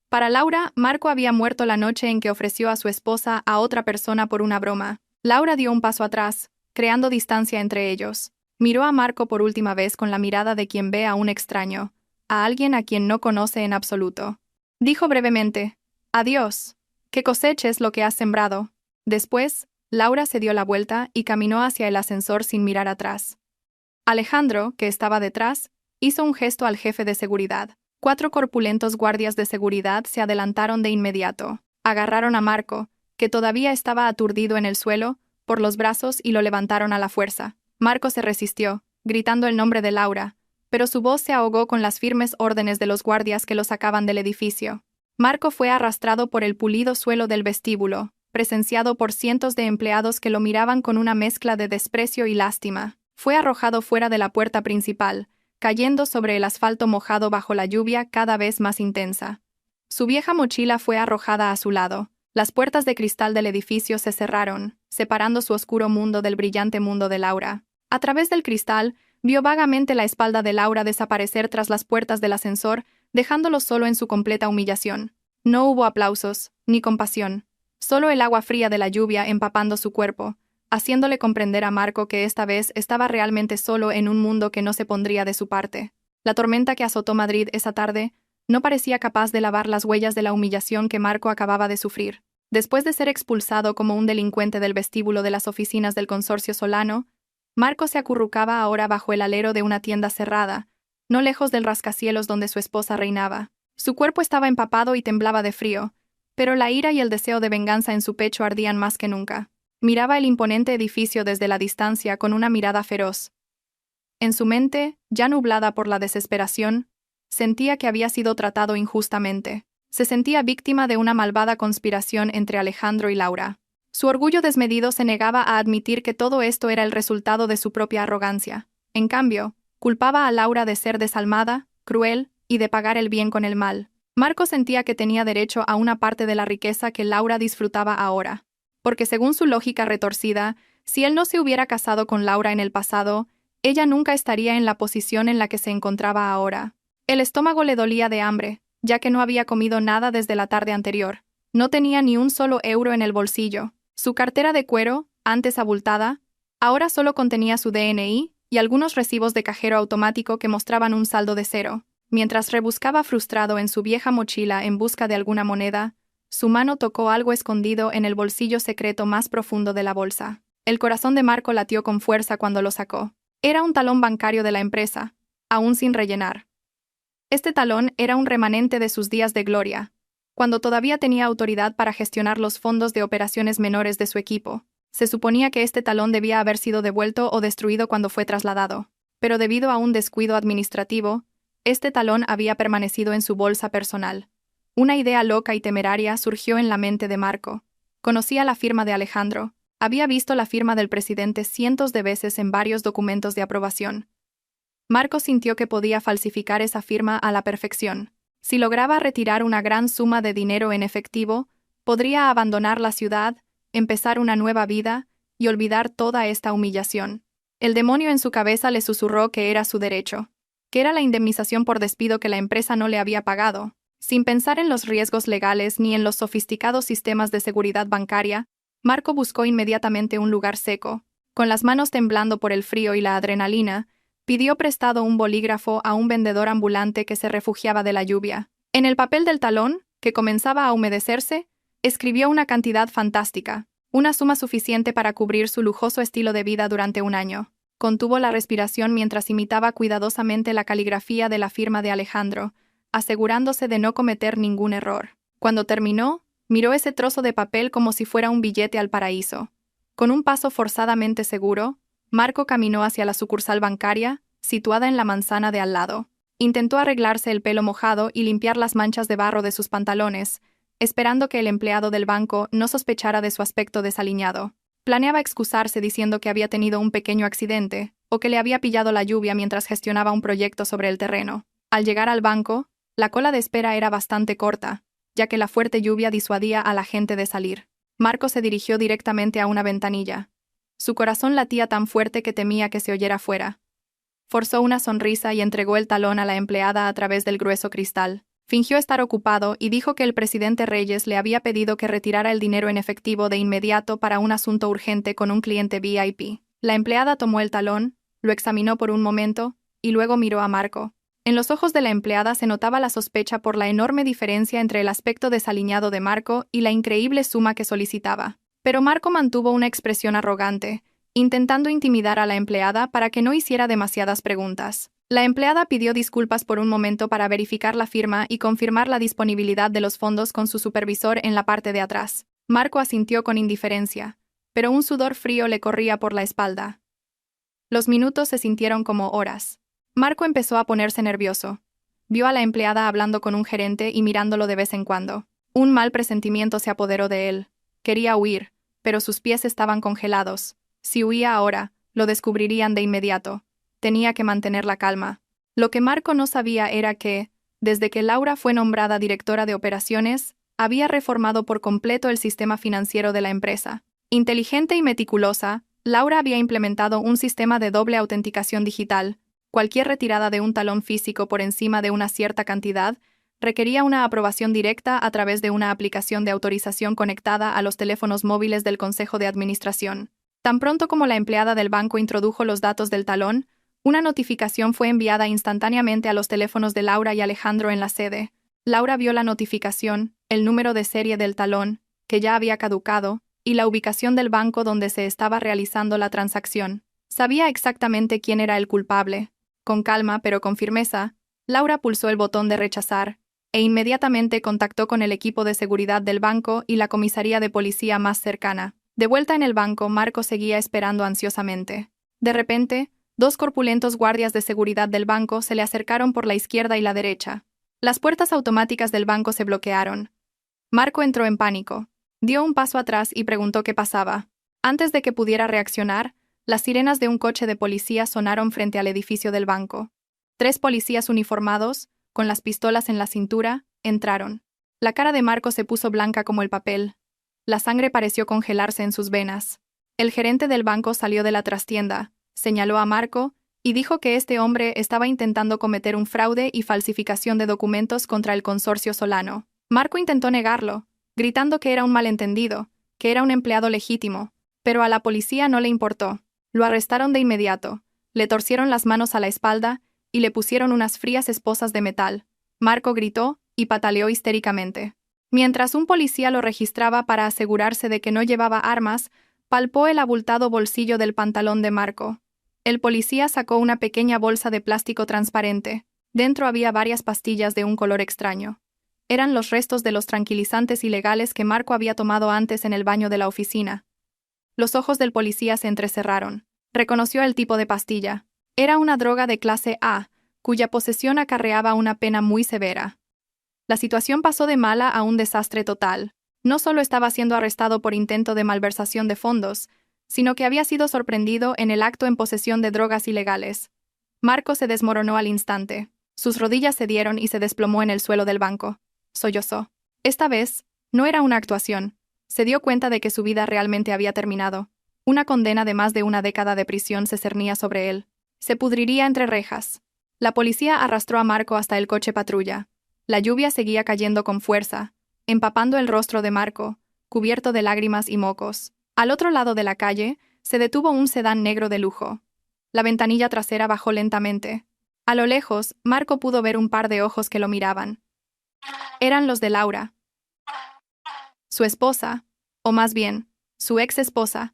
Para Laura, Marco había muerto la noche en que ofreció a su esposa a otra persona por una broma. Laura dio un paso atrás, creando distancia entre ellos. Miró a Marco por última vez con la mirada de quien ve a un extraño, a alguien a quien no conoce en absoluto. Dijo brevemente, «Adiós, que coseches lo que has sembrado». Después, Laura se dio la vuelta y caminó hacia el ascensor sin mirar atrás. Alejandro, que estaba detrás, hizo un gesto al jefe de seguridad. 4 corpulentos guardias de seguridad se adelantaron de inmediato. Agarraron a Marco, que todavía estaba aturdido en el suelo, por los brazos y lo levantaron a la fuerza. Marco se resistió, gritando el nombre de Laura, pero su voz se ahogó con las firmes órdenes de los guardias que lo sacaban del edificio. Marco fue arrastrado por el pulido suelo del vestíbulo, presenciado por cientos de empleados que lo miraban con una mezcla de desprecio y lástima. Fue arrojado fuera de la puerta principal, cayendo sobre el asfalto mojado bajo la lluvia cada vez más intensa. Su vieja mochila fue arrojada a su lado. Las puertas de cristal del edificio se cerraron, separando su oscuro mundo del brillante mundo de Laura. A través del cristal, vio vagamente la espalda de Laura desaparecer tras las puertas del ascensor, dejándolo solo en su completa humillación. No hubo aplausos, ni compasión. Solo el agua fría de la lluvia empapando su cuerpo, haciéndole comprender a Marco que esta vez estaba realmente solo en un mundo que no se pondría de su parte. La tormenta que azotó Madrid esa tarde no parecía capaz de lavar las huellas de la humillación que Marco acababa de sufrir. Después de ser expulsado como un delincuente del vestíbulo de las oficinas del Consorcio Solano, Marco se acurrucaba ahora bajo el alero de una tienda cerrada, no lejos del rascacielos donde su esposa reinaba. Su cuerpo estaba empapado y temblaba de frío, pero la ira y el deseo de venganza en su pecho ardían más que nunca. Miraba el imponente edificio desde la distancia con una mirada feroz. En su mente, ya nublada por la desesperación, sentía que había sido tratado injustamente. Se sentía víctima de una malvada conspiración entre Alejandro y Laura. Su orgullo desmedido se negaba a admitir que todo esto era el resultado de su propia arrogancia. En cambio, culpaba a Laura de ser desalmada, cruel y de pagar el bien con el mal. Marco sentía que tenía derecho a una parte de la riqueza que Laura disfrutaba ahora. Porque según su lógica retorcida, si él no se hubiera casado con Laura en el pasado, ella nunca estaría en la posición en la que se encontraba ahora. El estómago le dolía de hambre, ya que no había comido nada desde la tarde anterior. No tenía ni un solo euro en el bolsillo. Su cartera de cuero, antes abultada, ahora solo contenía su DNI y algunos recibos de cajero automático que mostraban un saldo de 0. Mientras rebuscaba frustrado en su vieja mochila en busca de alguna moneda, su mano tocó algo escondido en el bolsillo secreto más profundo de la bolsa. El corazón de Marco latió con fuerza cuando lo sacó. Era un talón bancario de la empresa, aún sin rellenar. Este talón era un remanente de sus días de gloria, cuando todavía tenía autoridad para gestionar los fondos de operaciones menores de su equipo. Se suponía que este talón debía haber sido devuelto o destruido cuando fue trasladado, pero debido a un descuido administrativo, este talón había permanecido en su bolsa personal. Una idea loca y temeraria surgió en la mente de Marco. Conocía la firma de Alejandro, había visto la firma del presidente cientos de veces en varios documentos de aprobación. Marco sintió que podía falsificar esa firma a la perfección. Si lograba retirar una gran suma de dinero en efectivo, podría abandonar la ciudad, empezar una nueva vida y olvidar toda esta humillación. El demonio en su cabeza le susurró que era su derecho, que era la indemnización por despido que la empresa no le había pagado. Sin pensar en los riesgos legales ni en los sofisticados sistemas de seguridad bancaria, Marco buscó inmediatamente un lugar seco. Con las manos temblando por el frío y la adrenalina, pidió prestado un bolígrafo a un vendedor ambulante que se refugiaba de la lluvia. En el papel del talón, que comenzaba a humedecerse, escribió una cantidad fantástica, una suma suficiente para cubrir su lujoso estilo de vida durante un año. Contuvo la respiración mientras imitaba cuidadosamente la caligrafía de la firma de Alejandro, asegurándose de no cometer ningún error. Cuando terminó, miró ese trozo de papel como si fuera un billete al paraíso. Con un paso forzadamente seguro, Marco caminó hacia la sucursal bancaria, situada en la manzana de al lado. Intentó arreglarse el pelo mojado y limpiar las manchas de barro de sus pantalones, esperando que el empleado del banco no sospechara de su aspecto desaliñado. Planeaba excusarse diciendo que había tenido un pequeño accidente, o que le había pillado la lluvia mientras gestionaba un proyecto sobre el terreno. Al llegar al banco, la cola de espera era bastante corta, ya que la fuerte lluvia disuadía a la gente de salir. Marco se dirigió directamente a una ventanilla. Su corazón latía tan fuerte que temía que se oyera fuera. Forzó una sonrisa y entregó el talón a la empleada a través del grueso cristal. Fingió estar ocupado y dijo que el presidente Reyes le había pedido que retirara el dinero en efectivo de inmediato para un asunto urgente con un cliente VIP. La empleada tomó el talón, lo examinó por un momento, y luego miró a Marco. En los ojos de la empleada se notaba la sospecha por la enorme diferencia entre el aspecto desaliñado de Marco y la increíble suma que solicitaba. Pero Marco mantuvo una expresión arrogante, intentando intimidar a la empleada para que no hiciera demasiadas preguntas. La empleada pidió disculpas por un momento para verificar la firma y confirmar la disponibilidad de los fondos con su supervisor en la parte de atrás. Marco asintió con indiferencia, pero un sudor frío le corría por la espalda. Los minutos se sintieron como horas. Marco empezó a ponerse nervioso. Vio a la empleada hablando con un gerente y mirándolo de vez en cuando. Un mal presentimiento se apoderó de él. Quería huir, pero sus pies estaban congelados. Si huía ahora, lo descubrirían de inmediato. Tenía que mantener la calma. Lo que Marco no sabía era que, desde que Laura fue nombrada directora de operaciones, había reformado por completo el sistema financiero de la empresa. Inteligente y meticulosa, Laura había implementado un sistema de doble autenticación digital. Cualquier retirada de un talón físico por encima de una cierta cantidad requería una aprobación directa a través de una aplicación de autorización conectada a los teléfonos móviles del Consejo de Administración. Tan pronto como la empleada del banco introdujo los datos del talón, una notificación fue enviada instantáneamente a los teléfonos de Laura y Alejandro en la sede. Laura vio la notificación, el número de serie del talón, que ya había caducado, y la ubicación del banco donde se estaba realizando la transacción. Sabía exactamente quién era el culpable. Con calma, pero con firmeza, Laura pulsó el botón de rechazar, e inmediatamente contactó con el equipo de seguridad del banco y la comisaría de policía más cercana. De vuelta en el banco, Marco seguía esperando ansiosamente. De repente, 2 corpulentos guardias de seguridad del banco se le acercaron por la izquierda y la derecha. Las puertas automáticas del banco se bloquearon. Marco entró en pánico. Dio un paso atrás y preguntó qué pasaba. Antes de que pudiera reaccionar, las sirenas de un coche de policía sonaron frente al edificio del banco. 3 policías uniformados, con las pistolas en la cintura, entraron. La cara de Marco se puso blanca como el papel. La sangre pareció congelarse en sus venas. El gerente del banco salió de la trastienda, señaló a Marco y dijo que este hombre estaba intentando cometer un fraude y falsificación de documentos contra el consorcio Solano. Marco intentó negarlo, gritando que era un malentendido, que era un empleado legítimo, pero a la policía no le importó. Lo arrestaron de inmediato, le torcieron las manos a la espalda y le pusieron unas frías esposas de metal. Marco gritó y pataleó histéricamente. Mientras un policía lo registraba para asegurarse de que no llevaba armas, palpó el abultado bolsillo del pantalón de Marco. El policía sacó una pequeña bolsa de plástico transparente. Dentro había varias pastillas de un color extraño. Eran los restos de los tranquilizantes ilegales que Marco había tomado antes en el baño de la oficina. Los ojos del policía se entrecerraron. Reconoció el tipo de pastilla. Era una droga de clase A, cuya posesión acarreaba una pena muy severa. La situación pasó de mala a un desastre total. No solo estaba siendo arrestado por intento de malversación de fondos, sino que había sido sorprendido en el acto en posesión de drogas ilegales. Marco se desmoronó al instante. Sus rodillas cedieron y se desplomó en el suelo del banco. Sollozó. Esta vez, no era una actuación. Se dio cuenta de que su vida realmente había terminado. Una condena de más de una década de prisión se cernía sobre él. Se pudriría entre rejas. La policía arrastró a Marco hasta el coche patrulla. La lluvia seguía cayendo con fuerza, empapando el rostro de Marco, cubierto de lágrimas y mocos. Al otro lado de la calle, se detuvo un sedán negro de lujo. La ventanilla trasera bajó lentamente. A lo lejos, Marco pudo ver un par de ojos que lo miraban. Eran los de Laura. Su esposa, o más bien, su ex esposa,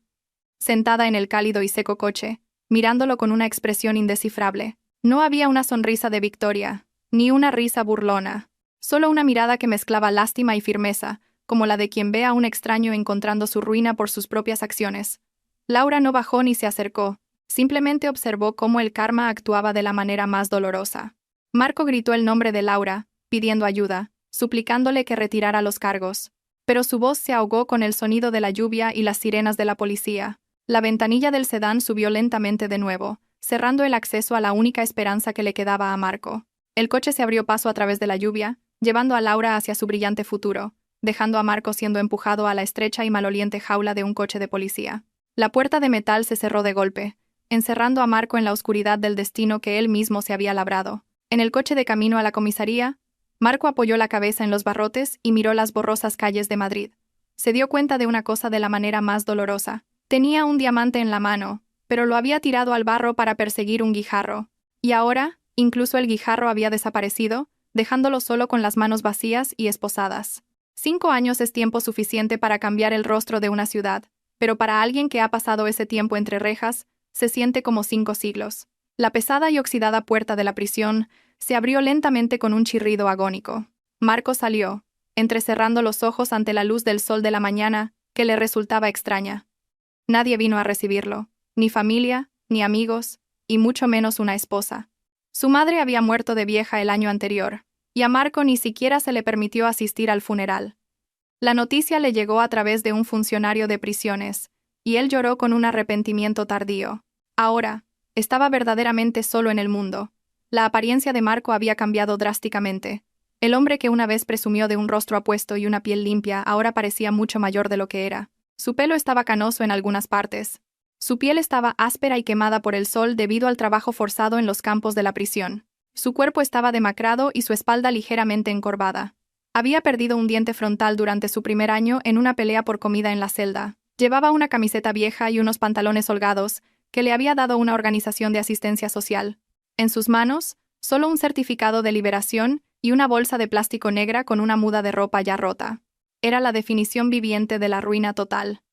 sentada en el cálido y seco coche, mirándolo con una expresión indescifrable. No había una sonrisa de victoria, ni una risa burlona, solo una mirada que mezclaba lástima y firmeza, como la de quien ve a un extraño encontrando su ruina por sus propias acciones. Laura no bajó ni se acercó, simplemente observó cómo el karma actuaba de la manera más dolorosa. Marco gritó el nombre de Laura, pidiendo ayuda, suplicándole que retirara los cargos. Pero su voz se ahogó con el sonido de la lluvia y las sirenas de la policía. La ventanilla del sedán subió lentamente de nuevo, cerrando el acceso a la única esperanza que le quedaba a Marco. El coche se abrió paso a través de la lluvia, llevando a Laura hacia su brillante futuro, dejando a Marco siendo empujado a la estrecha y maloliente jaula de un coche de policía. La puerta de metal se cerró de golpe, encerrando a Marco en la oscuridad del destino que él mismo se había labrado. En el coche de camino a la comisaría, Marco apoyó la cabeza en los barrotes y miró las borrosas calles de Madrid. Se dio cuenta de una cosa de la manera más dolorosa. Tenía un diamante en la mano, pero lo había tirado al barro para perseguir un guijarro. Y ahora, incluso el guijarro había desaparecido, dejándolo solo con las manos vacías y esposadas. 5 años es tiempo suficiente para cambiar el rostro de una ciudad, pero para alguien que ha pasado ese tiempo entre rejas, se siente como 5 siglos. La pesada y oxidada puerta de la prisión se abrió lentamente con un chirrido agónico. Marco salió, entrecerrando los ojos ante la luz del sol de la mañana, que le resultaba extraña. Nadie vino a recibirlo, ni familia, ni amigos, y mucho menos una esposa. Su madre había muerto de vieja el año anterior, y a Marco ni siquiera se le permitió asistir al funeral. La noticia le llegó a través de un funcionario de prisiones, y él lloró con un arrepentimiento tardío. Ahora, estaba verdaderamente solo en el mundo. La apariencia de Marco había cambiado drásticamente. El hombre que una vez presumió de un rostro apuesto y una piel limpia ahora parecía mucho mayor de lo que era. Su pelo estaba canoso en algunas partes. Su piel estaba áspera y quemada por el sol debido al trabajo forzado en los campos de la prisión. Su cuerpo estaba demacrado y su espalda ligeramente encorvada. Había perdido un diente frontal durante su primer año en una pelea por comida en la celda. Llevaba una camiseta vieja y unos pantalones holgados que le había dado una organización de asistencia social. En sus manos, solo un certificado de liberación y una bolsa de plástico negra con una muda de ropa ya rota. Era la definición viviente de la ruina total.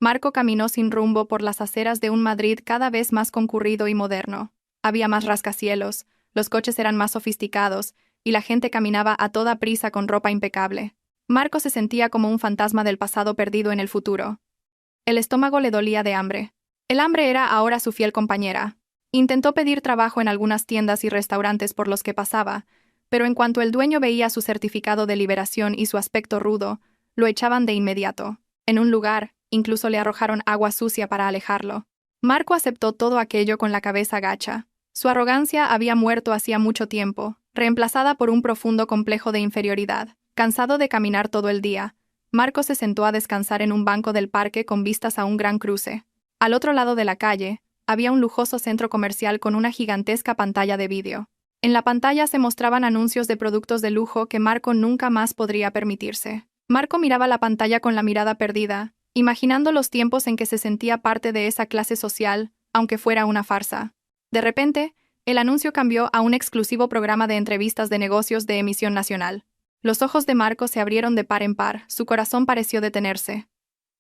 Marco caminó sin rumbo por las aceras de un Madrid cada vez más concurrido y moderno. Había más rascacielos, los coches eran más sofisticados, y la gente caminaba a toda prisa con ropa impecable. Marco se sentía como un fantasma del pasado perdido en el futuro. El estómago le dolía de hambre. El hambre era ahora su fiel compañera. Intentó pedir trabajo en algunas tiendas y restaurantes por los que pasaba, pero en cuanto el dueño veía su certificado de liberación y su aspecto rudo, lo echaban de inmediato. En un lugar, incluso le arrojaron agua sucia para alejarlo. Marco aceptó todo aquello con la cabeza gacha. Su arrogancia había muerto hacía mucho tiempo, reemplazada por un profundo complejo de inferioridad. Cansado de caminar todo el día, Marco se sentó a descansar en un banco del parque con vistas a un gran cruce. Al otro lado de la calle, había un lujoso centro comercial con una gigantesca pantalla de vídeo. En la pantalla se mostraban anuncios de productos de lujo que Marco nunca más podría permitirse. Marco miraba la pantalla con la mirada perdida, imaginando los tiempos en que se sentía parte de esa clase social, aunque fuera una farsa. De repente, el anuncio cambió a un exclusivo programa de entrevistas de negocios de emisión nacional. Los ojos de Marco se abrieron de par en par, su corazón pareció detenerse.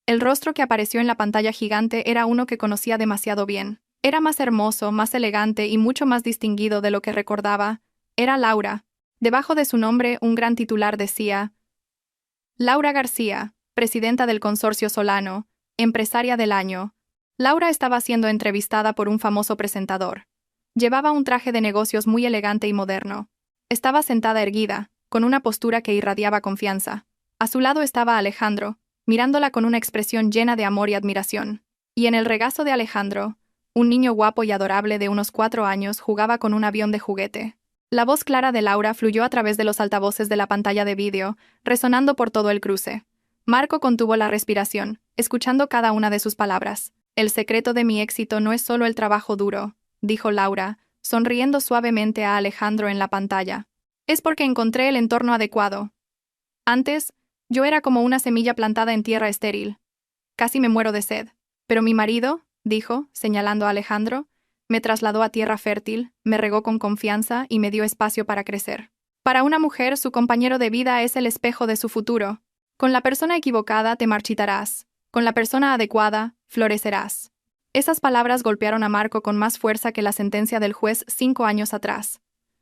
El rostro que apareció en la pantalla gigante era uno que conocía demasiado bien. Era más hermoso, más elegante y mucho más distinguido de lo que recordaba. Era Laura. Debajo de su nombre, un gran titular decía: Laura García, presidenta del Consorcio Solano, empresaria del año. Laura estaba siendo entrevistada por un famoso presentador. Llevaba un traje de negocios muy elegante y moderno. Estaba sentada erguida, con una postura que irradiaba confianza. A su lado estaba Alejandro, mirándola con una expresión llena de amor y admiración. Y en el regazo de Alejandro, un niño guapo y adorable de unos 4 años jugaba con un avión de juguete. La voz clara de Laura fluyó a través de los altavoces de la pantalla de vídeo, resonando por todo el cruce. Marco contuvo la respiración, escuchando cada una de sus palabras. El secreto de mi éxito no es solo el trabajo duro, dijo Laura, sonriendo suavemente a Alejandro en la pantalla. Es porque encontré el entorno adecuado. Antes, yo era como una semilla plantada en tierra estéril. Casi me muero de sed. Pero mi marido, dijo, señalando a Alejandro, me trasladó a tierra fértil, me regó con confianza y me dio espacio para crecer. Para una mujer, su compañero de vida es el espejo de su futuro. Con la persona equivocada te marchitarás. Con la persona adecuada, florecerás. Esas palabras golpearon a Marco con más fuerza que la sentencia del juez 5 años atrás.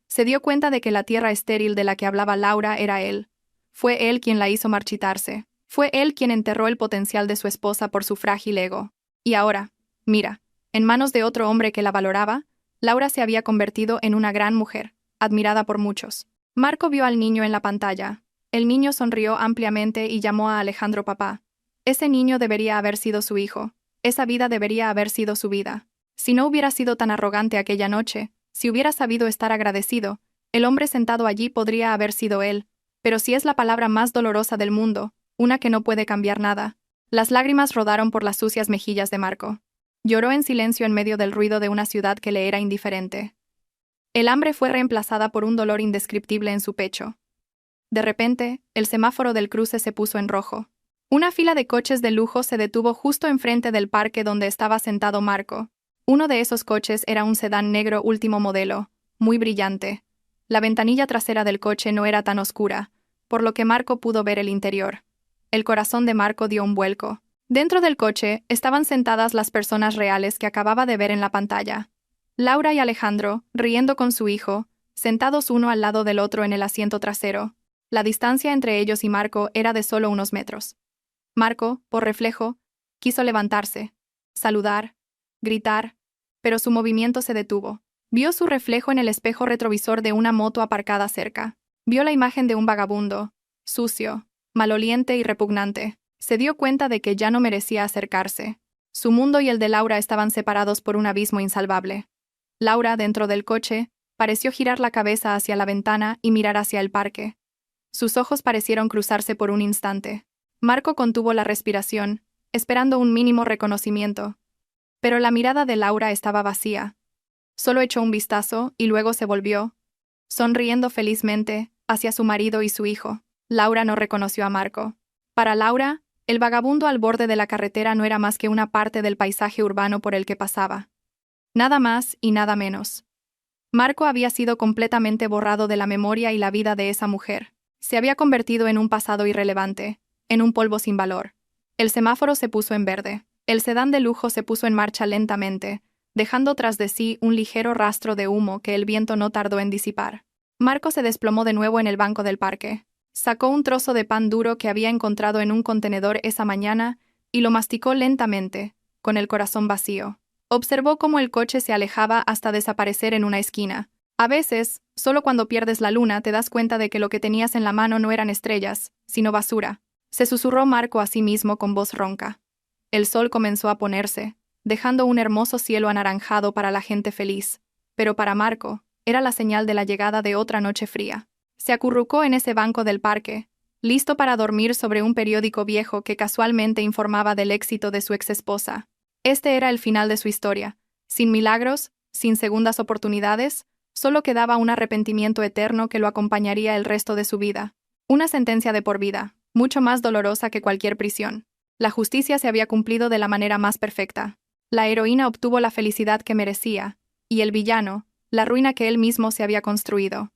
Se dio cuenta de que la tierra estéril de la que hablaba Laura era él. Fue él quien la hizo marchitarse. Fue él quien enterró el potencial de su esposa por su frágil ego. Y ahora, mira, en manos de otro hombre que la valoraba, Laura se había convertido en una gran mujer, admirada por muchos. Marco vio al niño en la pantalla. El niño sonrió ampliamente y llamó a Alejandro papá. Ese niño debería haber sido su hijo. Esa vida debería haber sido su vida. Si no hubiera sido tan arrogante aquella noche, si hubiera sabido estar agradecido, el hombre sentado allí podría haber sido él. Pero si es la palabra más dolorosa del mundo, una que no puede cambiar nada. Las lágrimas rodaron por las sucias mejillas de Marco. Lloró en silencio en medio del ruido de una ciudad que le era indiferente. El hambre fue reemplazada por un dolor indescriptible en su pecho. De repente, el semáforo del cruce se puso en rojo. Una fila de coches de lujo se detuvo justo enfrente del parque donde estaba sentado Marco. Uno de esos coches era un sedán negro último modelo, muy brillante. La ventanilla trasera del coche no era tan oscura, por lo que Marco pudo ver el interior. El corazón de Marco dio un vuelco. Dentro del coche estaban sentadas las personas reales que acababa de ver en la pantalla. Laura y Alejandro, riendo con su hijo, sentados uno al lado del otro en el asiento trasero. La distancia entre ellos y Marco era de solo unos metros. Marco, por reflejo, quiso levantarse, saludar, gritar, pero su movimiento se detuvo. Vio su reflejo en el espejo retrovisor de una moto aparcada cerca. Vio la imagen de un vagabundo, sucio, maloliente y repugnante. Se dio cuenta de que ya no merecía acercarse. Su mundo y el de Laura estaban separados por un abismo insalvable. Laura, dentro del coche, pareció girar la cabeza hacia la ventana y mirar hacia el parque. Sus ojos parecieron cruzarse por un instante. Marco contuvo la respiración, esperando un mínimo reconocimiento. Pero la mirada de Laura estaba vacía. Solo echó un vistazo y luego se volvió, sonriendo felizmente, hacia su marido y su hijo. Laura no reconoció a Marco. Para Laura, el vagabundo al borde de la carretera no era más que una parte del paisaje urbano por el que pasaba. Nada más y nada menos. Marco había sido completamente borrado de la memoria y la vida de esa mujer. Se había convertido en un pasado irrelevante, en un polvo sin valor. El semáforo se puso en verde. El sedán de lujo se puso en marcha lentamente, dejando tras de sí un ligero rastro de humo que el viento no tardó en disipar. Marco se desplomó de nuevo en el banco del parque. Sacó un trozo de pan duro que había encontrado en un contenedor esa mañana y lo masticó lentamente, con el corazón vacío. Observó cómo el coche se alejaba hasta desaparecer en una esquina. A veces, solo cuando pierdes la luna te das cuenta de que lo que tenías en la mano no eran estrellas, sino basura. Se susurró Marco a sí mismo con voz ronca. El sol comenzó a ponerse, dejando un hermoso cielo anaranjado para la gente feliz. Pero para Marco, era la señal de la llegada de otra noche fría. Se acurrucó en ese banco del parque, listo para dormir sobre un periódico viejo que casualmente informaba del éxito de su exesposa. Este era el final de su historia. Sin milagros, sin segundas oportunidades, solo quedaba un arrepentimiento eterno que lo acompañaría el resto de su vida. Una sentencia de por vida, mucho más dolorosa que cualquier prisión. La justicia se había cumplido de la manera más perfecta. La heroína obtuvo la felicidad que merecía, y el villano, la ruina que él mismo se había construido.